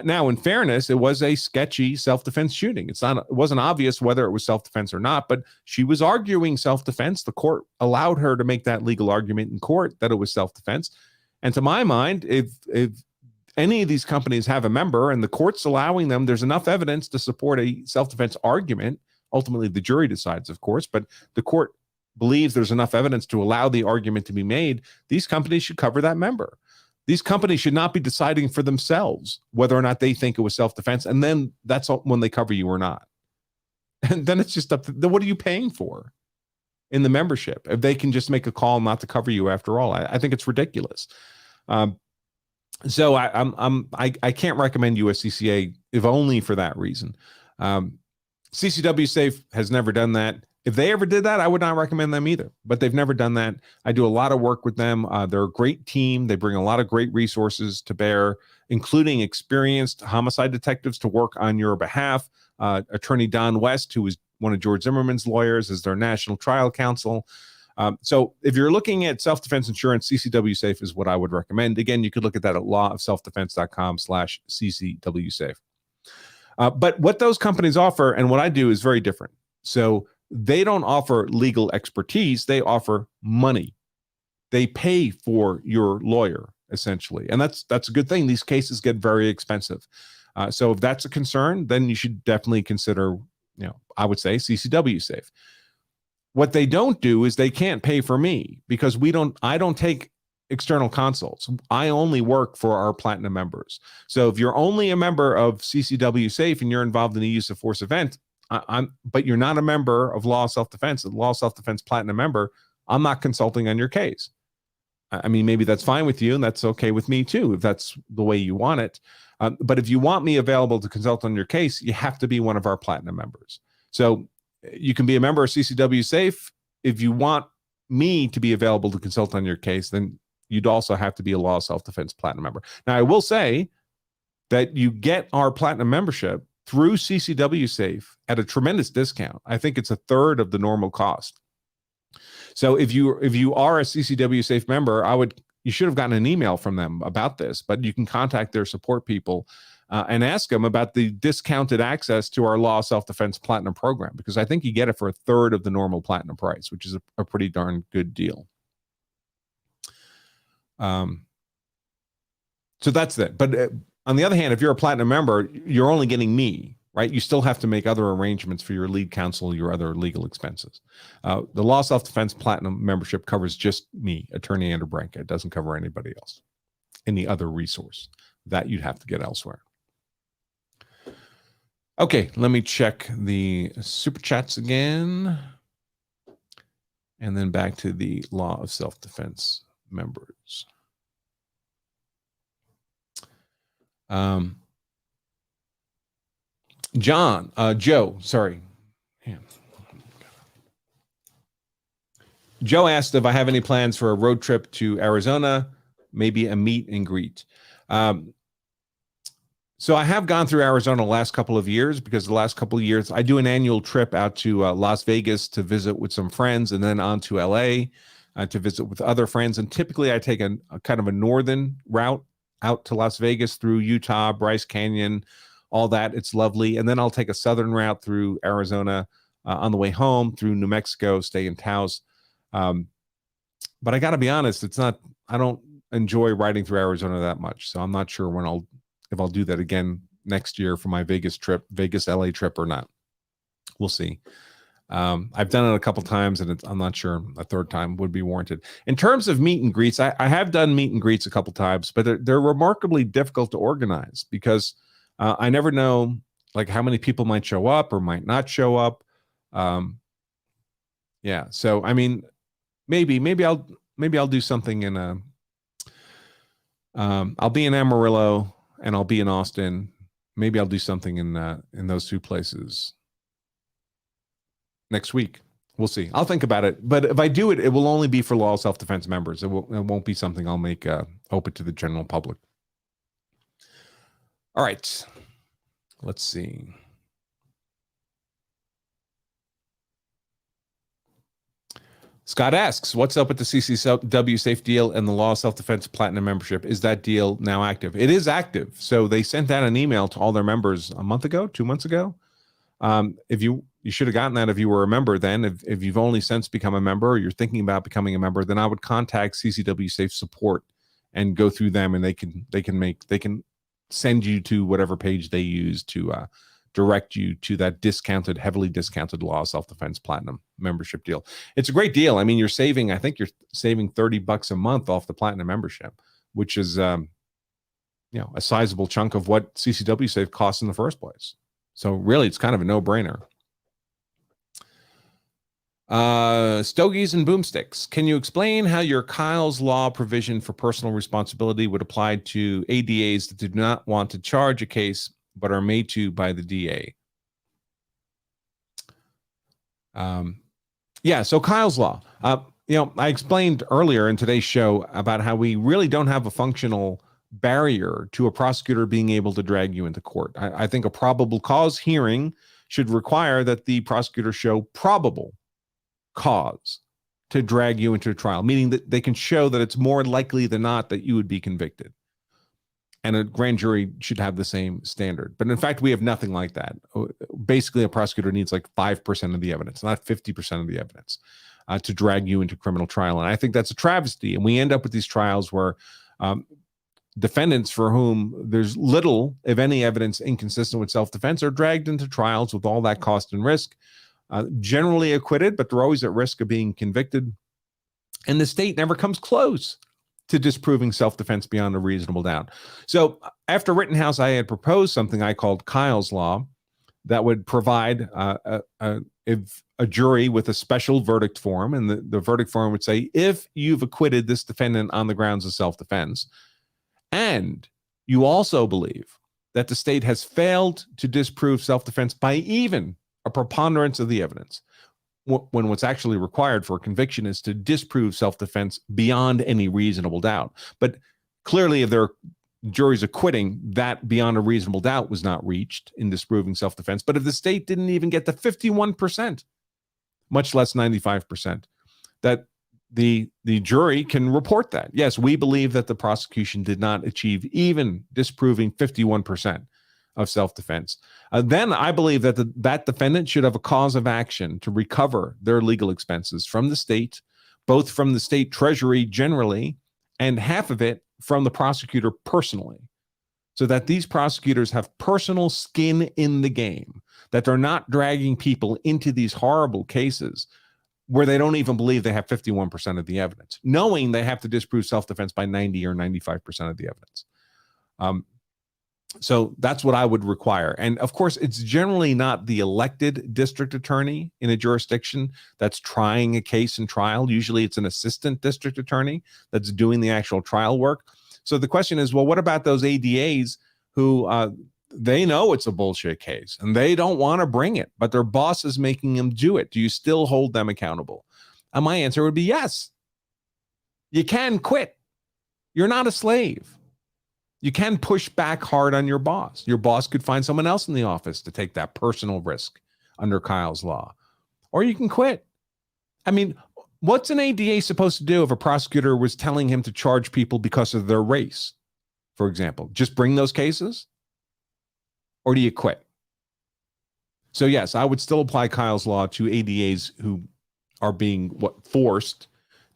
Now, in fairness, it was a sketchy self-defense shooting. It wasn't obvious whether it was self-defense or not, but she was arguing self-defense. The court allowed her to make that legal argument in court that it was self-defense. And to my mind, if any of these companies have a member and the court's allowing them, there's enough evidence to support a self-defense argument. Ultimately, the jury decides, of course, but the court believes there's enough evidence to allow the argument to be made. These companies should cover that member. These companies should not be deciding for themselves whether or not they think it was self-defense, and then that's when they cover you or not. And then it's just up to them. What are you paying for in the membership if they can just make a call not to cover you after all? I think it's ridiculous. So I can't recommend USCCA if only for that reason. CCW Safe has never done that. If they ever did that, I would not recommend them either, but they've never done that. I do a lot of work with them. They're a great team. They bring a lot of great resources to bear, including experienced homicide detectives to work on your behalf. Attorney Don West, who was one of George Zimmerman's lawyers, is their national trial counsel. So if you're looking at self-defense insurance, CCW Safe is what I would recommend. Again, you could look at that at lawofselfdefense.com/CCW Safe. But what those companies offer and what I do is very different. So they don't offer legal expertise. They offer money. They pay for your lawyer, essentially. And that's a good thing. These cases get very expensive. So if that's a concern, then you should definitely consider, I would say CCW Safe. What they don't do is they can't pay for me because I don't take external consults. I only work for our platinum members. So if you're only a member of CCW Safe and you're involved in a use of force event, but you're not a member of Law of Self-Defense, a Law of Self-Defense platinum member, I'm not consulting on your case. I mean, maybe that's fine with you and that's okay with me too, if that's the way you want it. But if you want me available to consult on your case, you have to be one of our platinum members. So you can be a member of CCW Safe. If you want me to be available to consult on your case, then you'd also have to be a Law of Self-Defense platinum member. Now, I will say that you get our platinum membership through CCW Safe at a tremendous discount. I think it's a third of the normal cost. So if you are a CCW Safe member, you should have gotten an email from them about this, but you can contact their support people and ask them about the discounted access to our Law of Self-Defense Platinum program, because I think you get it for a third of the normal Platinum price, which is a pretty darn good deal. So that's it. But on the other hand, if you're a Platinum member, you're only getting me, right? You still have to make other arrangements for your lead counsel, your other legal expenses. The Law of Self-Defense Platinum membership covers just me, Attorney Andrew Branca. It doesn't cover anybody else, any other resource that you'd have to get elsewhere. Okay, let me check the super chats again. And then back to the Law of Self-Defense members. Joe, sorry. Yeah. Joe asked if I have any plans for a road trip to Arizona, maybe a meet and greet. So I have gone through Arizona the last couple of years, because the last couple of years I do an annual trip out to Las Vegas to visit with some friends, and then on to LA to visit with other friends. And typically I take a kind of a northern route out to Las Vegas through Utah, Bryce Canyon, all that. It's lovely. And then I'll take a southern route through Arizona on the way home, through New Mexico, stay in Taos. But I got to be honest, I don't enjoy riding through Arizona that much. So I'm not sure if I'll do that again next year for my Vegas LA trip or not. We'll see. I've done it a couple times, and I'm not sure a third time would be warranted. In terms of meet and greets, I have done meet and greets a couple times, but they're remarkably difficult to organize, because I never know like how many people might show up or might not show up. Yeah. So, I mean, maybe I'll do something in I'll be in Amarillo and I'll be in Austin. Maybe I'll do something in those two places next week. We'll see. I'll think about it. But if I do it, it will only be for law self-defense members. It won't be something I'll make open to the general public. All right. Let's see. Scott asks, what's up with the CCW Safe deal and the Law Self-Defense Platinum membership? Is that deal now active? It is active. So they sent out an email to all their members a month ago, 2 months ago. If you should have gotten that if you were a member then. If you've only since become a member, or you're thinking about becoming a member, then I would contact CCW Safe support and go through them, and they can send you to whatever page they use to direct you to that heavily discounted Law Self-Defense Platinum membership deal. It's a great deal. I mean, I think you're saving $30 a month off the Platinum membership, which is a sizable chunk of what CCW Safe costs in the first place. So really, it's kind of a no-brainer. Stogies and boomsticks. Can you explain how your Kyle's Law provision for personal responsibility would apply to ADAs that do not want to charge a case but are made to by the DA? So Kyle's Law. I explained earlier in today's show about how we really don't have a functional barrier to a prosecutor being able to drag you into court. I think a probable cause hearing should require that the prosecutor show probable cause to drag you into a trial, meaning that they can show that it's more likely than not that you would be convicted. And a grand jury should have the same standard. But in fact, we have nothing like that. Basically, a prosecutor needs like 5% of the evidence, not 50% of the evidence, to drag you into criminal trial. And I think that's a travesty. And we end up with these trials where defendants for whom there's little, if any, evidence inconsistent with self-defense are dragged into trials with all that cost and risk, generally acquitted, but they're always at risk of being convicted. And the state never comes close to disproving self-defense beyond a reasonable doubt. So after Rittenhouse, I had proposed something I called Kyle's Law that would provide a jury with a special verdict form. And the verdict form would say, if you've acquitted this defendant on the grounds of self-defense, and you also believe that the state has failed to disprove self-defense by even a preponderance of the evidence, when what's actually required for a conviction is to disprove self-defense beyond any reasonable doubt. But clearly, if there are juries acquitting, that beyond a reasonable doubt was not reached in disproving self-defense. But if the state didn't even get to 51%, much less 95%, that the jury can report that. Yes, we believe that the prosecution did not achieve even disproving 51% of self-defense. Then I believe that that defendant should have a cause of action to recover their legal expenses from the state, both from the state treasury generally, and half of it from the prosecutor personally, so that these prosecutors have personal skin in the game, that they're not dragging people into these horrible cases where they don't even believe they have 51% of the evidence, knowing they have to disprove self-defense by 90 or 95% of the evidence. So that's what I would require. And of course, it's generally not the elected district attorney in a jurisdiction that's trying a case in trial. Usually it's an assistant district attorney that's doing the actual trial work. So the question is, well, what about those ADAs who they know it's a bullshit case and they don't want to bring it, but their boss is making them do it. Do you still hold them accountable? And my answer would be yes. You can quit. You're not a slave. You can push back hard on your boss. Your boss could find someone else in the office to take that personal risk under Kyle's law. Or you can quit. I mean, what's an ADA supposed to do if a prosecutor was telling him to charge people because of their race, for example? Just bring those cases? Or do you quit? So yes, I would still apply Kyle's law to ADAs who are being forced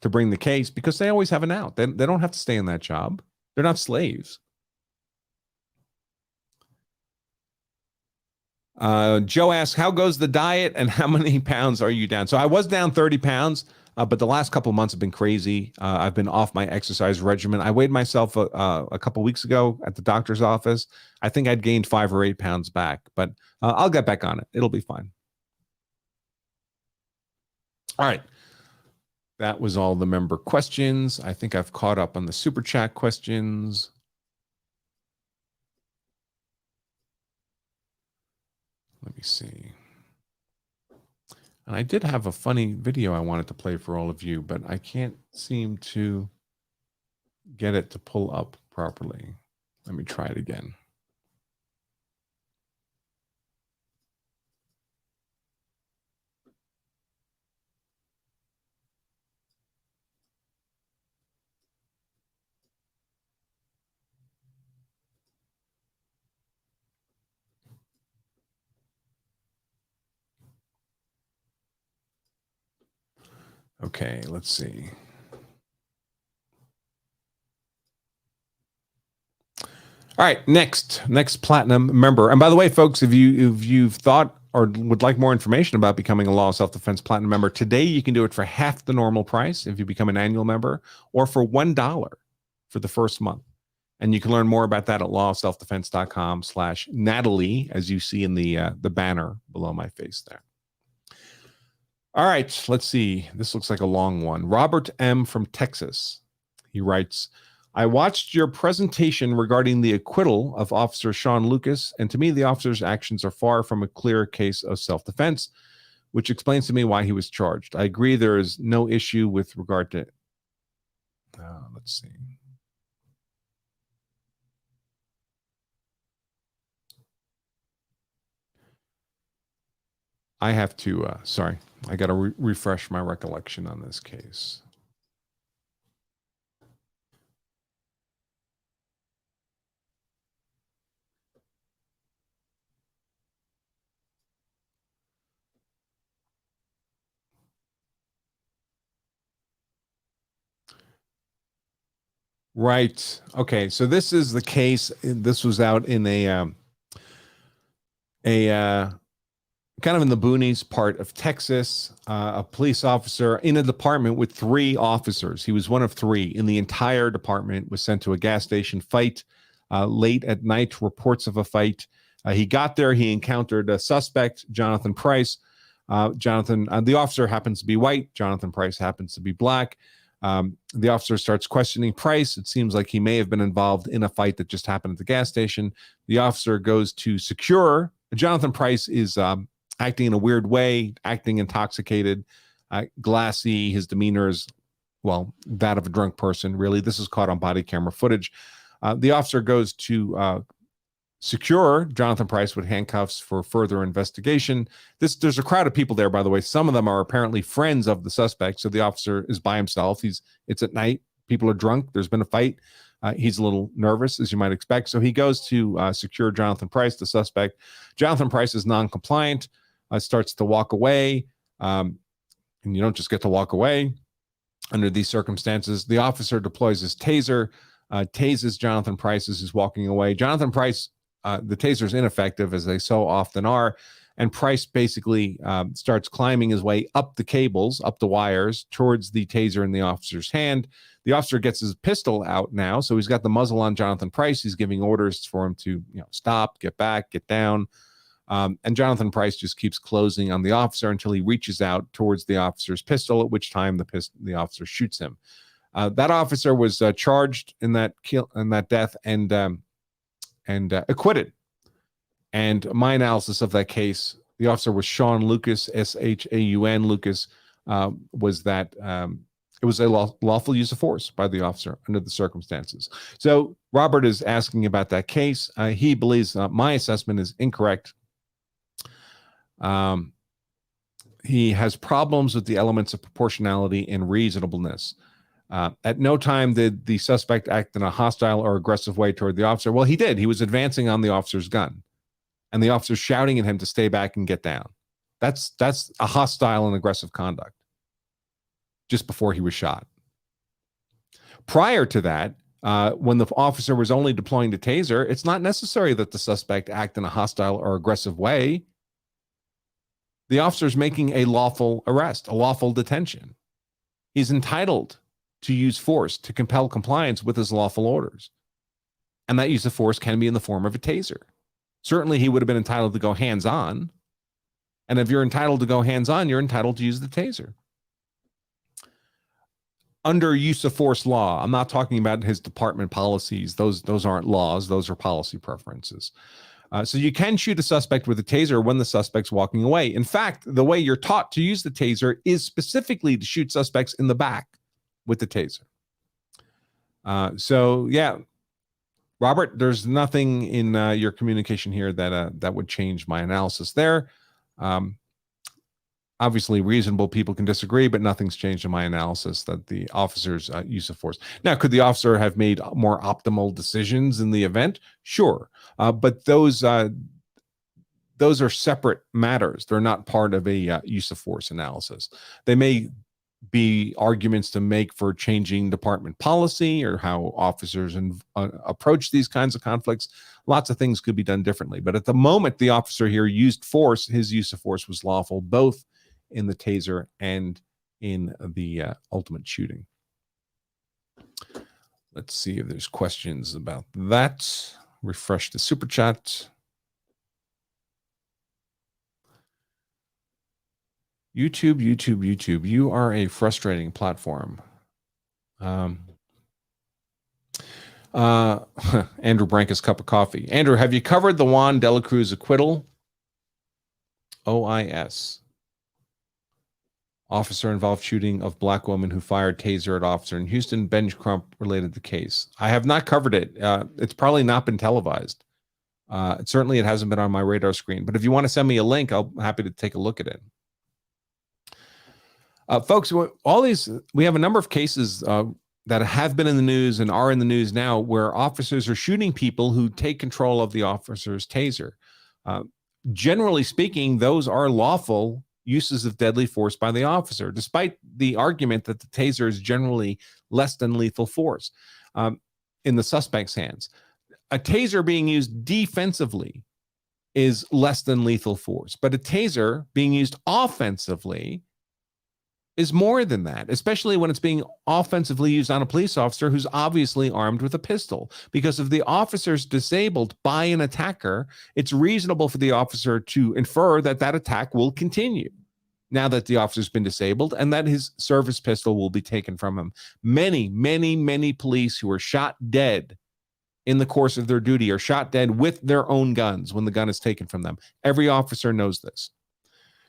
to bring the case because they always have an out. They don't have to stay in that job. They're not slaves. Joe asks, how goes the diet and how many pounds are you down? So I was down 30 pounds, but the last couple of months have been crazy. I've been off my exercise regimen. I weighed myself a couple of weeks ago at the doctor's office. I think I'd gained 5 or 8 pounds back, but I'll get back on it. It'll be fine. All right. That was all the member questions. I think I've caught up on the super chat questions. Let me see. And I did have a funny video I wanted to play for all of you, but I can't seem to get it to pull up properly. Let me try it again. Okay, let's see. All right, next platinum member. And by the way, folks, if you've thought or would like more information about becoming a Law of Self-Defense Platinum member, today you can do it for half the normal price if you become an annual member, or for $1 for the first month. And you can learn more about that at lawofselfdefense.com/Natalie, as you see in the banner below my face there. All right, let's see. This looks like a long one. Robert M. from Texas. He writes, I watched your presentation regarding the acquittal of Officer Sean Lucas, and to me, the officer's actions are far from a clear case of self-defense, which explains to me why he was charged. I agree there is no issue with regard to... let's see. I have to, sorry, I got to refresh my recollection on this case. Right. Okay. So this is the case. This was out in a kind of in the boonies part of Texas. A police officer in a department with 3 officers. He was one of 3 in the entire department. Was sent to a gas station fight late at night. Reports of a fight. He got there. He encountered a suspect, Jonathan Price. The officer happens to be white. Jonathan Price happens to be black. The officer starts questioning Price. It seems like he may have been involved in a fight that just happened at the gas station. The officer goes to secure. Jonathan Price is acting in a weird way, acting intoxicated, glassy. His demeanor is, well, that of a drunk person, really. This is caught on body camera footage. The officer goes to secure Jonathan Price with handcuffs for further investigation. There's a crowd of people there, by the way. Some of them are apparently friends of the suspect, so the officer is by himself. It's at night. People are drunk. There's been a fight. He's a little nervous, as you might expect. So he goes to secure Jonathan Price, the suspect. Jonathan Price is non-compliant, starts to walk away. And you don't just get to walk away under these circumstances. The officer deploys his taser, tases Jonathan Price as he's walking away. Jonathan Price, the taser is ineffective, as they so often are. And Price basically starts climbing his way up the cables, up the wires, towards the taser in the officer's hand. The officer gets his pistol out now, so he's got the muzzle on Jonathan Price. He's giving orders for him to, stop, get back, get down. And Jonathan Price just keeps closing on the officer until he reaches out towards the officer's pistol, at which time the officer shoots him. That officer was charged in that death, and and acquitted. And my analysis of that case, the officer was Sean Lucas, Shaun Lucas, was that it was a lawful use of force by the officer under the circumstances. So Robert is asking about that case. He believes my assessment is incorrect. He has problems with the elements of proportionality and reasonableness. At no time did the suspect act in a hostile or aggressive way toward the officer. Well, he did. He was advancing on the officer's gun, and the officer's shouting at him to stay back and get down. That's a hostile and aggressive conduct just before he was shot. Prior to that, when the officer was only deploying the taser, it's not necessary that the suspect act in a hostile or aggressive way. The officer is making a lawful arrest, a lawful detention. He's entitled to use force to compel compliance with his lawful orders. And that use of force can be in the form of a taser. Certainly, he would have been entitled to go hands-on. And if you're entitled to go hands-on, you're entitled to use the taser. Under use of force law, I'm not talking about his department policies. Those aren't laws. Those are policy preferences. So you can shoot a suspect with a taser when the suspect's walking away. In fact, the way you're taught to use the taser is specifically to shoot suspects in the back with the taser. So yeah, Robert, there's nothing in your communication here that would change my analysis there. Obviously, reasonable people can disagree, but nothing's changed in my analysis that the officer's use of force. Now, could the officer have made more optimal decisions in the event? Sure, but those are separate matters. They're not part of a use of force analysis. They may be arguments to make for changing department policy or how officers approach these kinds of conflicts. Lots of things could be done differently. But at the moment the officer here used force, his use of force was lawful, both in the taser and in the ultimate shooting. Let's see if there's questions about that. Refresh the super chat. YouTube. You are a frustrating platform. Andrew Branca's cup of coffee. Andrew, have you covered the Juan de la Cruz acquittal? OIS. Officer involved shooting of black woman who fired taser at officer in Houston. Benj Crump related the case. I have not covered it. It's probably not been televised. Certainly it hasn't been on my radar screen. But if you want to send me a link, I'll be happy to take a look at it. Folks, we have a number of cases that have been in the news and are in the news now where officers are shooting people who take control of the officer's taser. Generally speaking, those are lawful uses of deadly force by the officer, despite the argument that the taser is generally less than lethal force in the suspect's hands. A taser being used defensively is less than lethal force, but a taser being used offensively is more than that, especially when it's being offensively used on a police officer who's obviously armed with a pistol. Because if the officer's disabled by an attacker, it's reasonable for the officer to infer that that attack will continue now that the officer's been disabled and that his service pistol will be taken from him. Many police who are shot dead in the course of their duty are shot dead with their own guns when the gun is taken from them. Every officer knows this.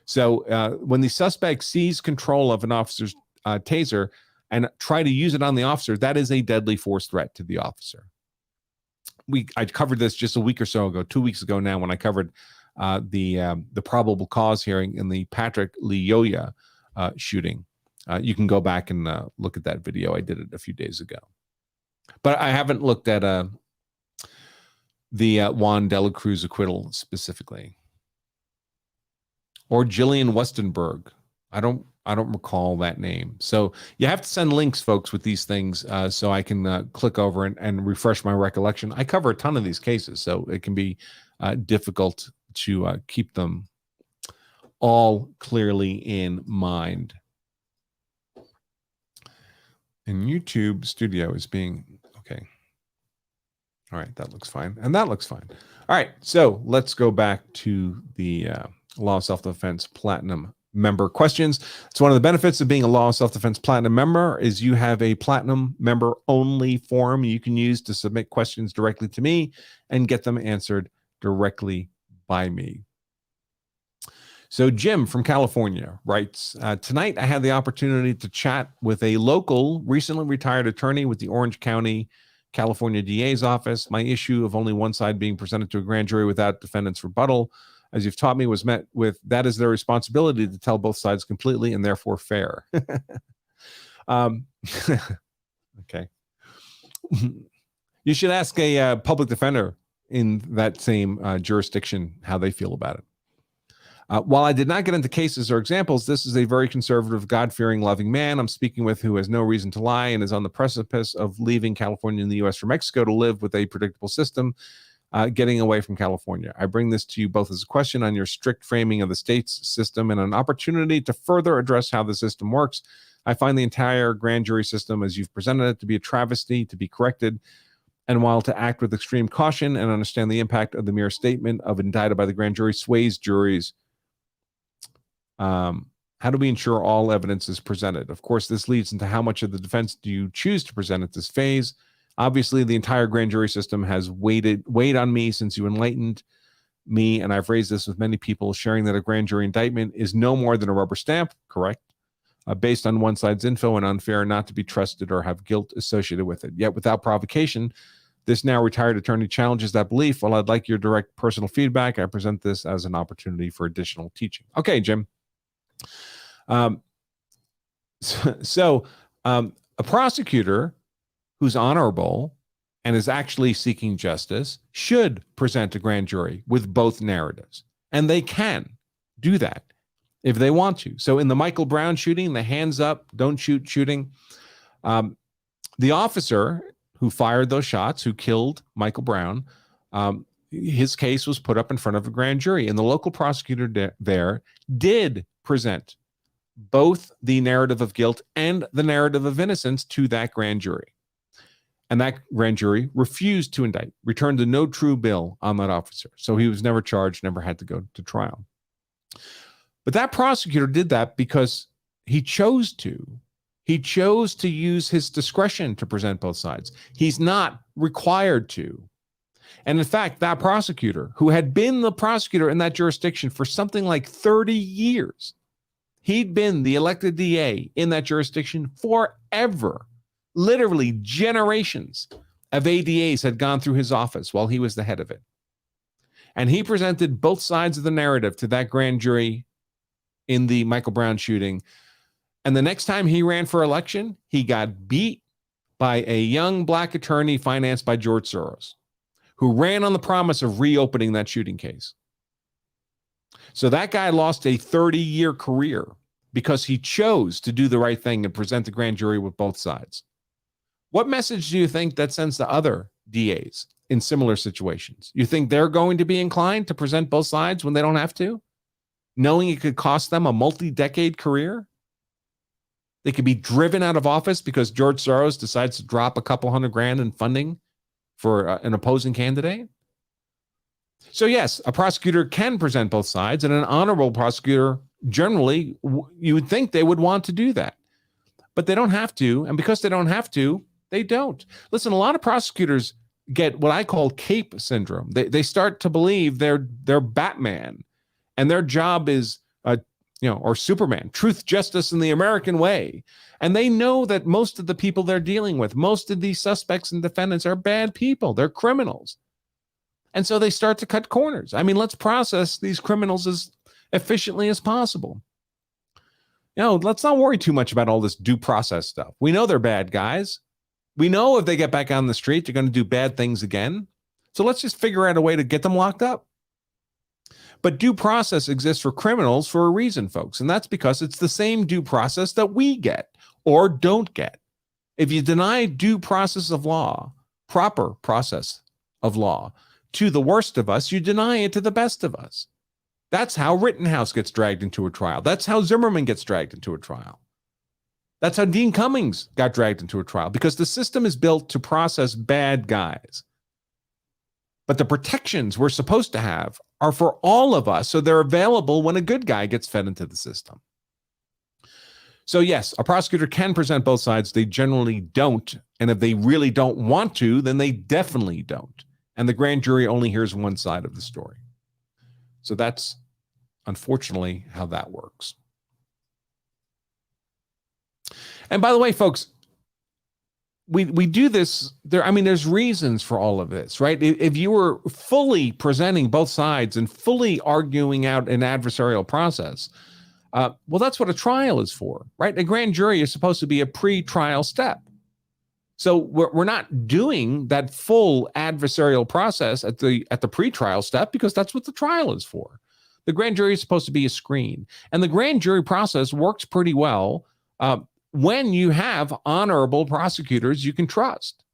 So when the suspect sees control of an officer's taser and try to use it on the officer, that is a deadly force threat to the officer. I covered this just a week or so ago, 2 weeks ago now, when I covered the probable cause hearing in the Patrick Lyoya shooting. You can go back and look at that video. I did it a few days ago. But I haven't looked at the Juan de la Cruz acquittal specifically. Or Jillian Westenberg. I don't recall that name. So you have to send links, folks, with these things so I can click over and refresh my recollection. I cover a ton of these cases, so it can be difficult to keep them all clearly in mind. And YouTube Studio is being okay. All right, that looks fine. And that looks fine. All right, so let's go back to the Law of Self-Defense Platinum member questions. It's one of the benefits of being a Law Self-Defense Platinum member is you have a Platinum member only form you can use to submit questions directly to me and get them answered directly by me. So Jim from California writes, tonight I had the opportunity to chat with a local, recently retired attorney with the Orange County, California DA's office. My issue of only one side being presented to a grand jury without defendant's rebuttal, as you've taught me, was met with that is their responsibility to tell both sides completely and therefore fair. Okay. You should ask a public defender in that same jurisdiction how they feel about it. While I did not get into cases or examples, this is a very conservative, God-fearing, loving man I'm speaking with who has no reason to lie and is on the precipice of leaving California and the U.S. for Mexico to live with a predictable system, getting away from California. I bring this to you both as a question on your strict framing of the state's system and an opportunity to further address how the system works. I find the entire grand jury system, as you've presented it, to be a travesty, to be corrected, and while to act with extreme caution and understand the impact of the mere statement of indicted by the grand jury sways juries, how do we ensure all evidence is presented? Of course, this leads into how much of the defense do you choose to present at this phase? Obviously, the entire grand jury system has weighed on me since you enlightened me, and I've raised this with many people, sharing that a grand jury indictment is no more than a rubber stamp, correct? Based on one side's info and unfair, not to be trusted or have guilt associated with it. Yet without provocation, this now retired attorney challenges that belief. While I'd like your direct personal feedback, I present this as an opportunity for additional teaching. Okay, Jim. A prosecutor who's honorable and is actually seeking justice should present a grand jury with both narratives, and they can do that if they want to. So in the Michael Brown shooting, the hands up, don't shoot shooting, the officer who fired those shots, who killed Michael Brown, his case was put up in front of a grand jury, and the local prosecutor there did present both the narrative of guilt and the narrative of innocence to that grand jury. And that grand jury refused to indict, returned a no true bill on that officer. So he was never charged, never had to go to trial. But that prosecutor did that because he chose to. He chose to use his discretion to present both sides. He's not required to. And in fact, that prosecutor, who had been the prosecutor in that jurisdiction for something like 30 years, he'd been the elected DA in that jurisdiction forever. Literally generations of ADAs had gone through his office while he was the head of it. And he presented both sides of the narrative to that grand jury in the Michael Brown shooting. And the next time he ran for election, he got beat by a young black attorney financed by George Soros, who ran on the promise of reopening that shooting case. So that guy lost a 30-year career because he chose to do the right thing and present the grand jury with both sides. What message do you think that sends to other DAs in similar situations? You think they're going to be inclined to present both sides when they don't have to, knowing it could cost them a multi-decade career? They could be driven out of office because George Soros decides to drop a couple $100,000 in funding for an opposing candidate. So yes, a prosecutor can present both sides, and an honorable prosecutor, generally, you would think they would want to do that. But they don't have to, and because they don't have to, they don't. Listen, a lot of prosecutors get what I call cape syndrome. They start to believe they're Batman, and their job is, or Superman, truth, justice, and the American way. And they know that most of the people they're dealing with, most of these suspects and defendants are bad people. They're criminals. And so they start to cut corners. I mean, let's process these criminals as efficiently as possible. Let's not worry too much about all this due process stuff. We know they're bad guys. We know if they get back on the street, they're going to do bad things again. So let's just figure out a way to get them locked up. But due process exists for criminals for a reason, folks. And that's because it's the same due process that we get or don't get. If you deny due process of law, proper process of law, to the worst of us, you deny it to the best of us. That's how Rittenhouse gets dragged into a trial. That's how Zimmerman gets dragged into a trial. That's how Dean Cummings got dragged into a trial, because the system is built to process bad guys. But the protections we're supposed to have are for all of us, so they're available when a good guy gets fed into the system. So yes, a prosecutor can present both sides. They generally don't. And if they really don't want to, then they definitely don't. And the grand jury only hears one side of the story. So that's unfortunately how that works. And by the way, folks, we do this there. I mean, there's reasons for all of this, right? If you were fully presenting both sides and fully arguing out an adversarial process, well, that's what a trial is for, right? A grand jury is supposed to be a pre-trial step. So we're not doing that full adversarial process at the pre-trial step because that's what the trial is for. The grand jury is supposed to be a screen, and the grand jury process works pretty well when you have honorable prosecutors you can trust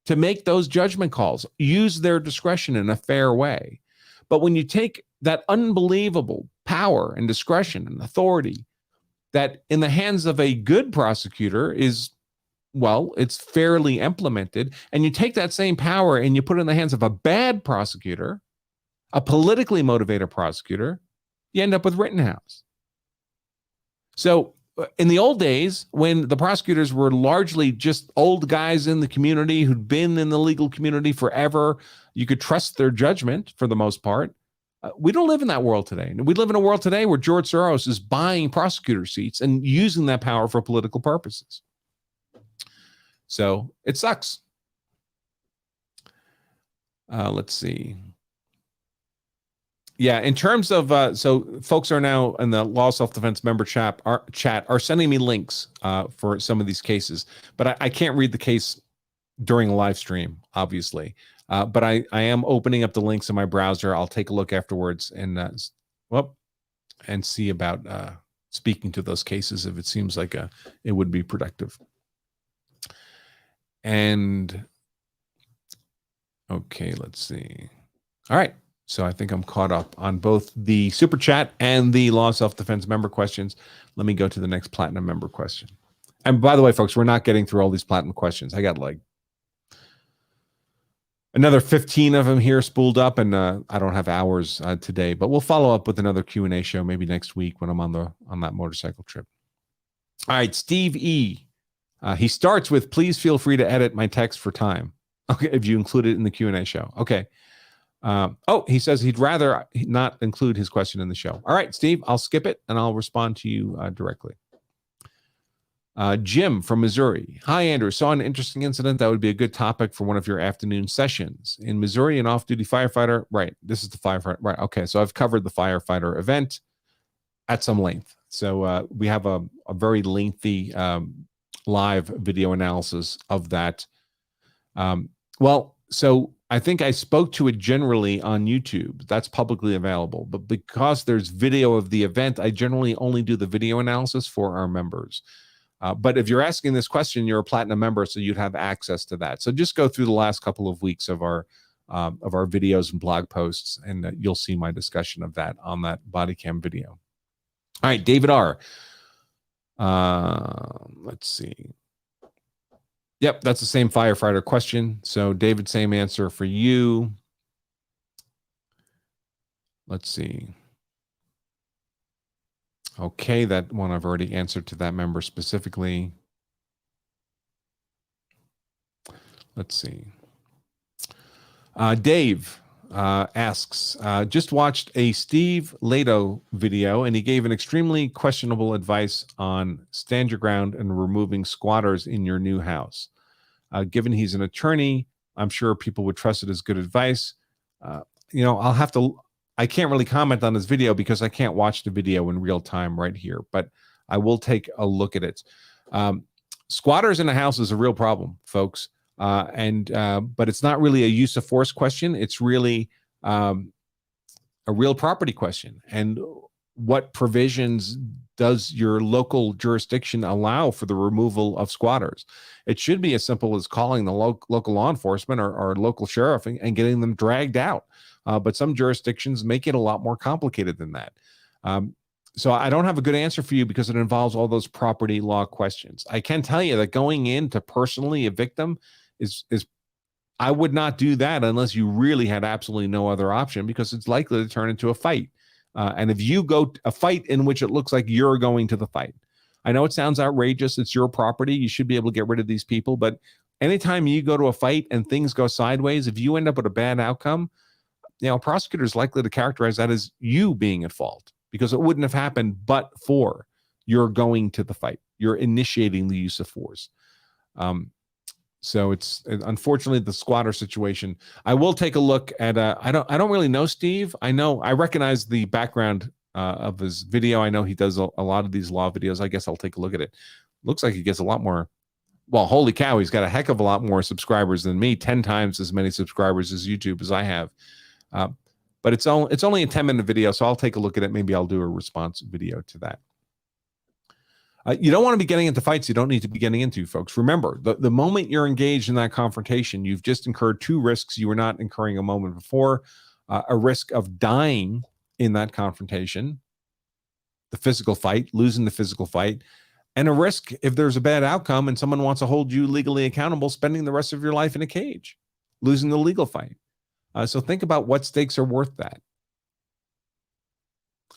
to make those judgment calls, use their discretion in a fair way. But when you take that unbelievable power and discretion and authority that in the hands of a good prosecutor is, well, it's fairly implemented, and you take that same power and you put it in the hands of a bad prosecutor, a politically motivated prosecutor, you end up with Rittenhouse. So in the old days, when the prosecutors were largely just old guys in the community who'd been in the legal community forever, you could trust their judgment for the most part. We don't live in that world today. We live in a world today where George Soros is buying prosecutor seats and using that power for political purposes. So it sucks. Let's see. Yeah, in terms of, so folks are now in the Law Self-Defense member chat are sending me links for some of these cases, but I can't read the case during a live stream, obviously. But I am opening up the links in my browser. I'll take a look afterwards and see about speaking to those cases if it seems like it would be productive. And okay, let's see. All right. So I think I'm caught up on both the super chat and the Law Self-Defense member questions. Let me go to the next platinum member question. And by the way, folks, we're not getting through all these platinum questions. I got like another 15 of them here spooled up, and I don't have hours today, but we'll follow up with another Q&A show maybe next week when I'm on that motorcycle trip. All right, Steve E. He starts with, please feel free to edit my text for time. Okay, if you include it in the Q&A show. Okay. He says he'd rather not include his question in the show. All right, Steve, I'll skip it and I'll respond to you directly. Jim from Missouri. Hi, Andrew. Saw an interesting incident that would be a good topic for one of your afternoon sessions. In Missouri, an off-duty firefighter. Right. This is the firefighter. Right. Okay. So I've covered the firefighter event at some length. So we have a very lengthy live video analysis of that. So I think I spoke to it generally on YouTube. That's publicly available. But because there's video of the event, I generally only do the video analysis for our members. But if you're asking this question, you're a platinum member, so you'd have access to that. So just go through the last couple of weeks of our videos and blog posts, and you'll see my discussion of that on that body cam video. All right, David R. Let's see. Yep, that's the same firefighter question. So, David, same answer for you. Let's see. Okay, that one I've already answered to that member specifically. Let's see. Dave asks, just watched a Steve Lato video, and he gave an extremely questionable advice on stand your ground and removing squatters in your new house. Given he's an attorney, I'm sure people would trust it as good advice. I can't really comment on this video because I can't watch the video in real time right here, but I will take a look at it. Squatters in a house is a real problem, folks. But it's not really a use of force question. It's really a real property question. And what provisions does your local jurisdiction allow for the removal of squatters? It should be as simple as calling the local law enforcement or local sheriff and getting them dragged out. But some jurisdictions make it a lot more complicated than that. So I don't have a good answer for you because it involves all those property law questions. I can tell you that going in to personally evict them is I would not do that unless you really had absolutely no other option, because it's likely to turn into a fight. And if you go a fight in which it looks like you're going to the fight, I know it sounds outrageous. It's your property. You should be able to get rid of these people. But anytime you go to a fight and things go sideways, if you end up with a bad outcome, a prosecutor is likely to characterize that as you being at fault, because it wouldn't have happened but for you're going to the fight. You're initiating the use of force. So it's unfortunately the squatter situation. I will take a look at. I don't really know Steve. I recognize the background of his video. I know he does a lot of these law videos. I guess I'll take a look at it. Looks like he gets a lot more. Well, holy cow, he's got a heck of a lot more subscribers than me. 10 times as many subscribers as YouTube as I have. But it's only a 10-minute video, so I'll take a look at it. Maybe I'll do a response video to that. You don't want to be getting into fights you don't need to be getting into, folks. Remember, the moment you're engaged in that confrontation, you've just incurred two risks you were not incurring a moment before. A risk of dying in that confrontation, the physical fight, losing the physical fight, and a risk, if there's a bad outcome and someone wants to hold you legally accountable, spending the rest of your life in a cage, losing the legal fight. So think about what stakes are worth that.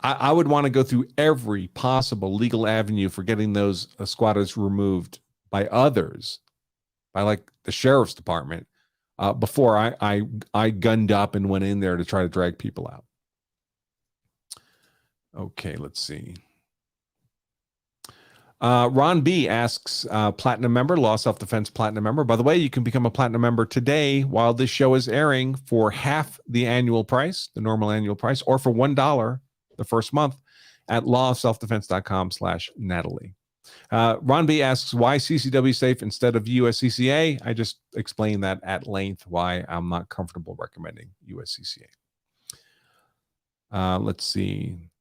I would want to go through every possible legal avenue for getting those squatters removed by others, by like the sheriff's department, before I gunned up and went in there to try to drag people out. Okay, let's see. Ron B asks, platinum member, law self-defense platinum member. By the way, you can become a platinum member today while this show is airing for half the annual price, the normal annual price, or for $1 the first month at lawofselfdefense.com/Natalie. Ron B asks, why CCW safe instead of USCCA? I just explained that at length, why I'm not comfortable recommending USCCA. Let's see.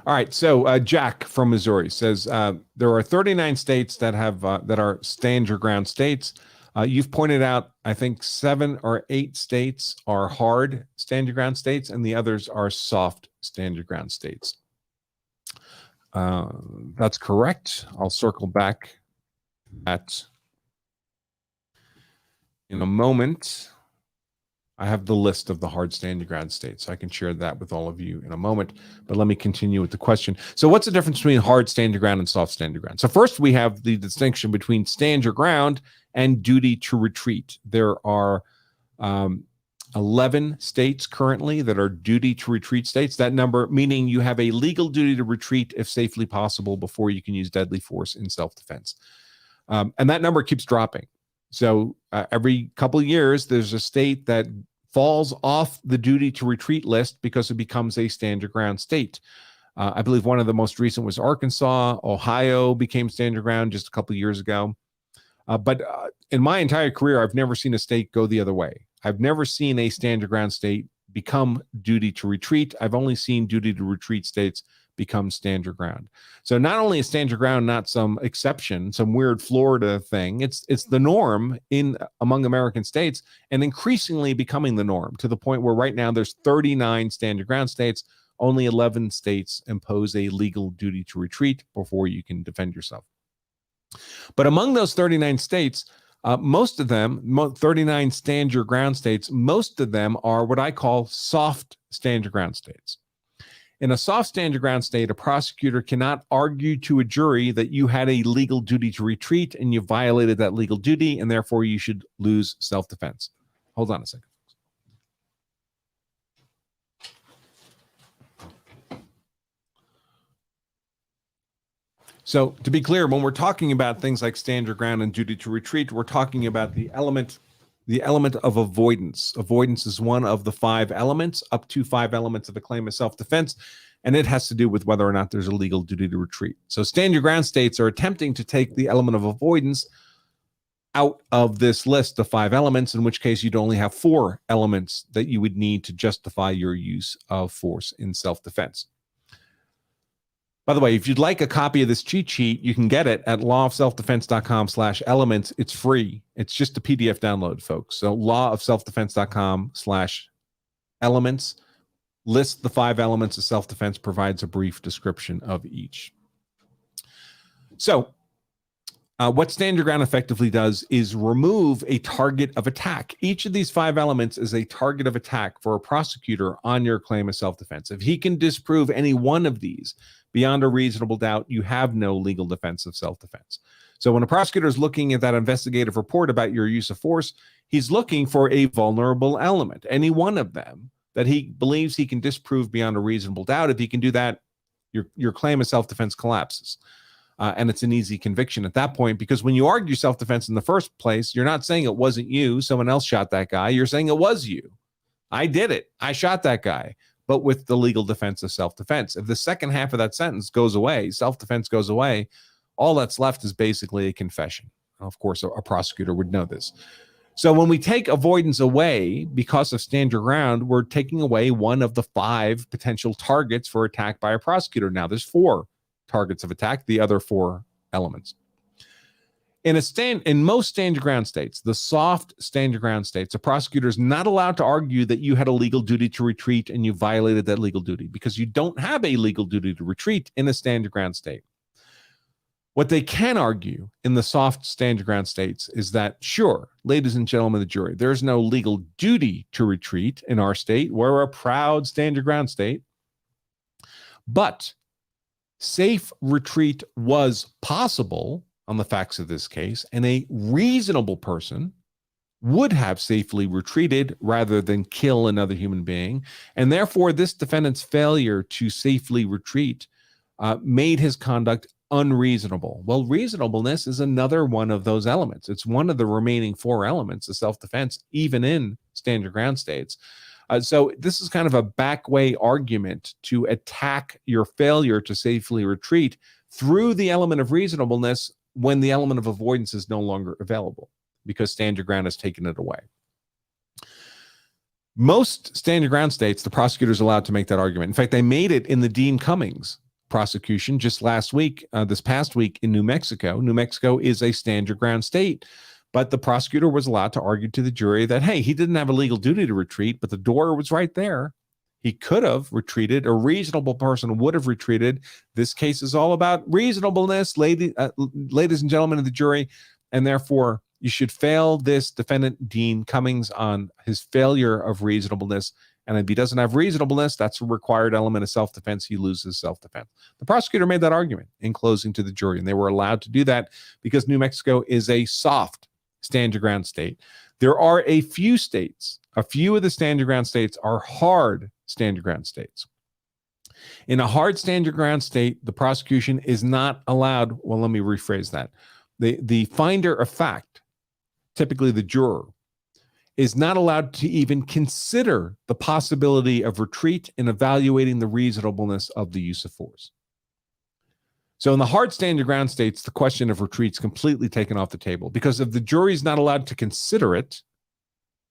All right, so Jack from Missouri says there are 39 states that have that are stand your ground states. You've pointed out, I think 7 or 8 states are hard stand your ground states, and the others are soft stand your ground states. That's correct. I'll circle back at in a moment. I have the list of the hard stand your ground states. So I can share that with all of you in a moment, but let me continue with the question. So what's the difference between hard stand your ground and soft stand your ground? So first we have the distinction between stand your ground and duty to retreat. There are 11 states currently that are duty to retreat states. That number meaning you have a legal duty to retreat if safely possible before you can use deadly force in self-defense. And that number keeps dropping. So every couple of years, there's a state that falls off the duty to retreat list because it becomes a stand your ground state. I believe one of the most recent was Arkansas. Ohio became stand your ground just a couple of years ago. But in my entire career, I've never seen a state go the other way. I've never seen a stand your ground state become duty to retreat. I've only seen duty to retreat states become stand your ground. So not only is stand your ground not some exception, some weird Florida thing, it's the norm among American states, and increasingly becoming the norm, to the point where right now there's 39 stand your ground states. Only 11 states impose a legal duty to retreat before you can defend yourself. But among those 39 states, most of them, 39 stand your ground states, most of them are what I call soft stand your ground states. In a soft stand your ground state, a prosecutor cannot argue to a jury that you had a legal duty to retreat and you violated that legal duty, and therefore you should lose self-defense. Hold on a second. So to be clear, when we're talking about things like stand your ground and duty to retreat, we're talking about the element of avoidance. Avoidance is one of the 5 elements, up to 5 elements of a claim of self-defense, and it has to do with whether or not there's a legal duty to retreat. So stand your ground states are attempting to take the element of avoidance out of this list of 5 elements, in which case you'd only have 4 elements that you would need to justify your use of force in self-defense. By the way, if you'd like a copy of this cheat sheet, you can get it at lawofselfdefense.com/elements. It's free. It's just a PDF download, folks. So lawofselfdefense.com/elements. elements, lists the 5 elements of self-defense, provides a brief description of each. So what stand your ground effectively does is remove a target of attack. Each of these 5 elements is a target of attack for a prosecutor on your claim of self-defense. If he can disprove any one of these beyond a reasonable doubt, you have no legal defense of self-defense. So when a prosecutor is looking at that investigative report about your use of force, he's looking for a vulnerable element, any one of them that he believes he can disprove beyond a reasonable doubt. If he can do that, your claim of self-defense collapses. And it's an easy conviction at that point, because when you argue self-defense in the first place, you're not saying it wasn't you, someone else shot that guy. You're saying it was you. I did it. I shot that guy, but with the legal defense of self-defense. If the second half of that sentence goes away, self-defense goes away, all that's left is basically a confession. Of course, a prosecutor would know this. So when we take avoidance away because of stand your ground, we're taking away one of the 5 potential targets for attack by a prosecutor. Now there's 4 targets of attack, the other 4 elements. In most stand your ground states, the soft stand your ground states, a prosecutor is not allowed to argue that you had a legal duty to retreat and you violated that legal duty, because you don't have a legal duty to retreat in a stand your ground state. What they can argue in the soft stand your ground states is that, sure, ladies and gentlemen of the jury, there's no legal duty to retreat in our state. We're a proud stand your ground state. But safe retreat was possible on the facts of this case, and a reasonable person would have safely retreated rather than kill another human being. And therefore, this defendant's failure to safely retreat made his conduct unreasonable. Well, reasonableness is another one of those elements. It's one of the remaining 4 elements of self-defense, even in stand your ground states. So this is kind of a backway argument to attack your failure to safely retreat through the element of reasonableness when the element of avoidance is no longer available, because stand your ground has taken it away. Most stand your ground states, the prosecutor is allowed to make that argument. In fact, they made it in the Dean Cummings prosecution just last week, this past week in New Mexico. New Mexico is a stand your ground state, but the prosecutor was allowed to argue to the jury that, hey, he didn't have a legal duty to retreat, but the door was right there. He could have retreated. A reasonable person would have retreated. This case is all about reasonableness, ladies and gentlemen of the jury, and therefore you should fail this defendant, Dean Cummings, on his failure of reasonableness. And if he doesn't have reasonableness, that's a required element of self-defense. He loses self-defense. The prosecutor made that argument in closing to the jury, and they were allowed to do that because New Mexico is a soft stand your ground state. There are a few states, a few of the stand your ground states are hard stand your ground states. In a hard stand your ground state, the prosecution is not allowed. Well, let me rephrase that. The finder of fact, typically the juror, is not allowed to even consider the possibility of retreat in evaluating the reasonableness of the use of force. So in the hard stand your ground states, the question of retreat is completely taken off the table, because if the jury is not allowed to consider it,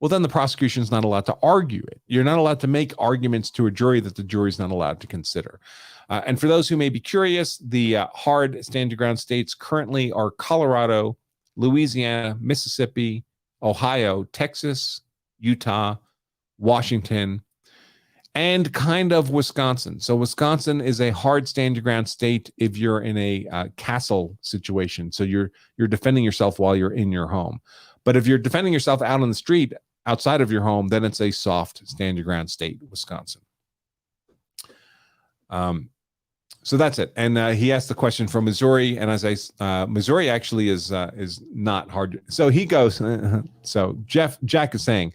well, then the prosecution is not allowed to argue it. You're not allowed to make arguments to a jury that the jury is not allowed to consider. And for those who may be curious, the hard stand your ground states currently are Colorado, Louisiana, Mississippi, Ohio, Texas, Utah, Washington, and kind of Wisconsin. So Wisconsin is a hard stand your ground state if you're in a castle situation. So you're defending yourself while you're in your home. But if you're defending yourself out on the street outside of your home, then it's a soft stand your ground state, Wisconsin. So that's it. And he asked the question from Missouri, and as Missouri actually is not hard. So he goes. So Jack is saying,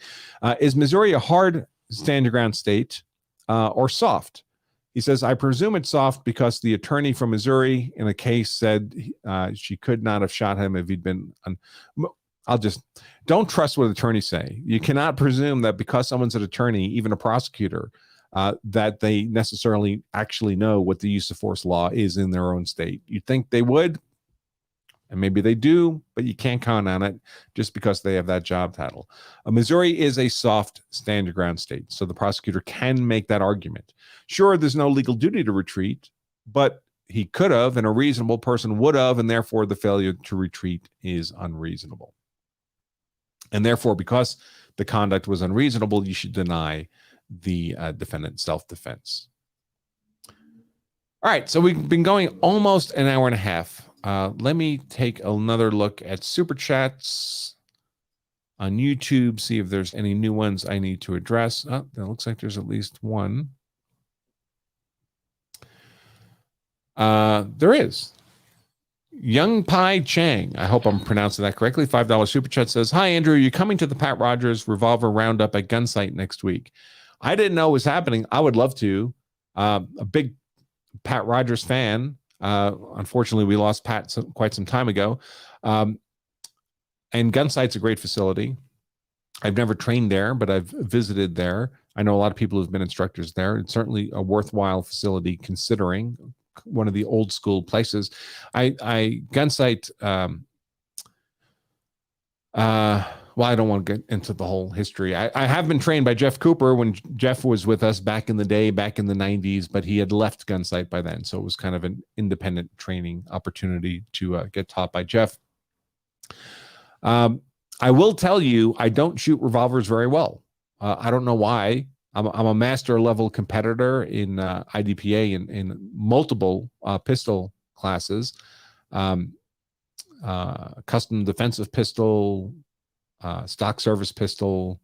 is Missouri a hard stand your ground state or soft? He says, I presume it's soft because the attorney from Missouri in a case said she could not have shot him if he'd been. Don't trust what attorneys say. You cannot presume that because someone's an attorney, even a prosecutor, that they necessarily actually know what the use of force law is in their own state. You'd think they would, and maybe they do, but you can't count on it just because they have that job title. Missouri is a soft stand your ground state, so the prosecutor can make that argument. Sure, there's no legal duty to retreat, but he could have, and a reasonable person would have, and therefore the failure to retreat is unreasonable. And therefore, because the conduct was unreasonable, you should deny the defendant self-defense. All right, so we've been going almost an hour and a half. Let me take another look at Super Chats on YouTube, see if there's any new ones I need to address. Oh, that looks like there's at least one. There is. Young Pai Chang, I hope I'm pronouncing that correctly. $5 Super Chat says, "Hi, Andrew, are you coming to the Pat Rogers Revolver Roundup at Gunsight next week?" I didn't know it was happening. I would love to. A big Pat Rogers fan. Unfortunately, we lost Pat quite some time ago. And Gunsight's a great facility. I've never trained there, but I've visited there. I know a lot of people who've been instructors there. It's certainly a worthwhile facility considering one of the old school places. Gunsight, well, I don't want to get into the whole history. I have been trained by Jeff Cooper when Jeff was with us back in the day, back in the 90s, but he had left Gunsight by then. So it was kind of an independent training opportunity to get taught by Jeff. I will tell you, I don't shoot revolvers very well. I don't know why. I'm a master level competitor in IDPA in multiple pistol classes, custom defensive pistol, stock service pistol,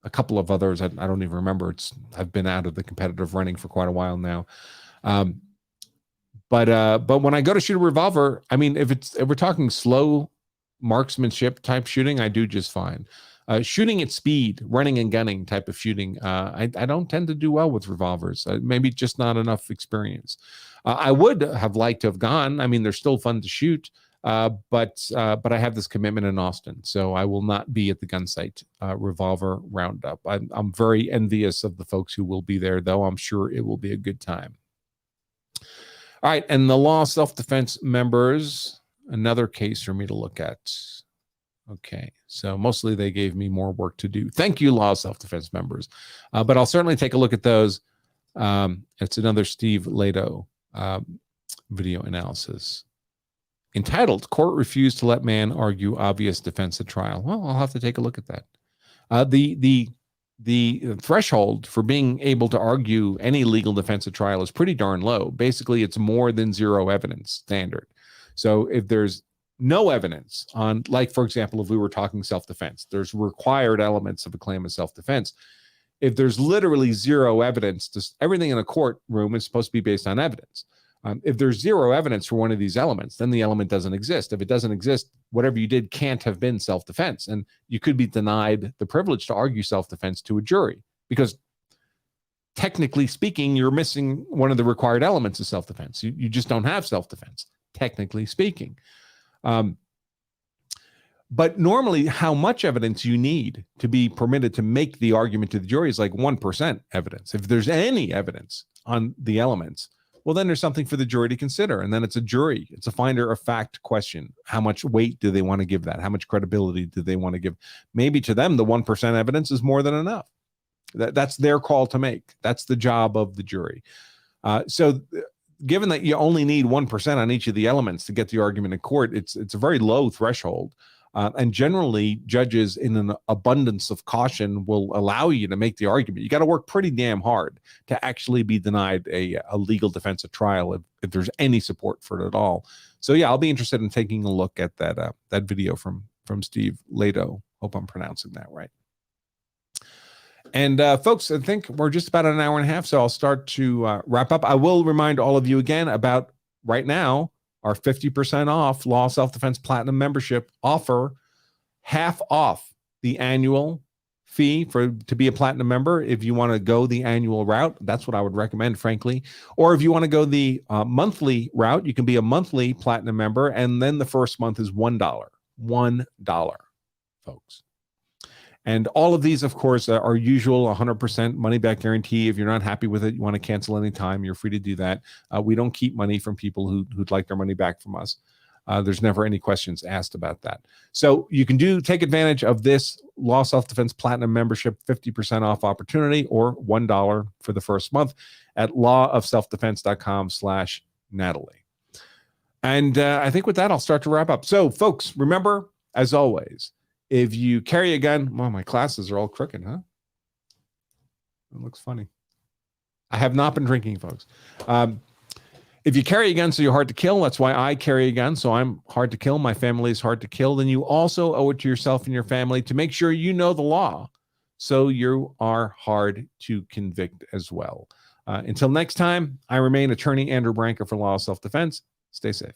a couple of others. I don't even remember. I've been out of the competitive running for quite a while now. But when I go to shoot a revolver, I mean, if we're talking slow marksmanship type shooting, I do just fine. Shooting at speed, running and gunning type of shooting, I don't tend to do well with revolvers. Maybe just not enough experience. I would have liked to have gone. I mean, they're still fun to shoot, but I have this commitment in Austin, so I will not be at the Gunsight Revolver Roundup. I'm very envious of the folks who will be there, though. I'm sure it will be a good time. All right, and the Law Self-Defense members, another case for me to look at. Okay, so mostly they gave me more work to do. Thank you, Law Self-Defense members. But I'll certainly take a look at those. It's another Steve Lato video analysis entitled, "Court Refused to Let Man Argue Obvious Defense at Trial." Well, I'll have to take a look at that. The threshold for being able to argue any legal defense at trial is pretty darn low. Basically, it's more than zero evidence standard. So if there's no evidence on, like, for example, if we were talking self-defense, there's required elements of a claim of self-defense. If there's literally zero evidence, just everything in a courtroom is supposed to be based on evidence. If there's zero evidence for one of these elements, then the element doesn't exist. If it doesn't exist, whatever you did can't have been self-defense. And you could be denied the privilege to argue self-defense to a jury because technically speaking, you're missing one of the required elements of self-defense. You just don't have self-defense, technically speaking. But normally, how much evidence you need to be permitted to make the argument to the jury is like 1% evidence. If there's any evidence on the elements, well, then there's something for the jury to consider. And then it's a jury. It's a finder of fact question. How much weight do they want to give that? How much credibility do they want to give? Maybe to them, the 1% evidence is more than enough. That's their call to make. That's the job of the jury. So given that you only need 1% on each of the elements to get the argument in court, it's a very low threshold. And generally, judges in an abundance of caution will allow you to make the argument. You got to work pretty damn hard to actually be denied a legal defense at trial if there's any support for it at all. So yeah, I'll be interested in taking a look at that video from Steve Lato. Hope I'm pronouncing that right. And folks, I think we're just about an hour and a half, so I'll start to wrap up. I will remind all of you again about right now, our 50% off Law Self-Defense Platinum membership offer, half off the annual fee to be a Platinum member. If you want to go the annual route, that's what I would recommend, frankly. Or if you want to go the monthly route, you can be a monthly Platinum member, and then the first month is $1. $1, folks. And all of these, of course, are usual 100% money-back guarantee. If you're not happy with it, you want to cancel anytime, you're free to do that. We don't keep money from people who'd like their money back from us. There's never any questions asked about that. So you can take advantage of this Law Self-Defense Platinum membership 50% off opportunity, or $1 for the first month at lawofselfdefense.com/Natalie. And I think with that, I'll start to wrap up. So folks, remember, as always, if you carry a gun, well, my glasses are all crooked, huh? It looks funny. I have not been drinking, folks. If you carry a gun, so you're hard to kill. That's why I carry a gun. So I'm hard to kill. My family is hard to kill. Then you also owe it to yourself and your family to make sure you know the law. So you are hard to convict as well. Until next time, I remain attorney Andrew Branca for Law of Self-Defense. Stay safe.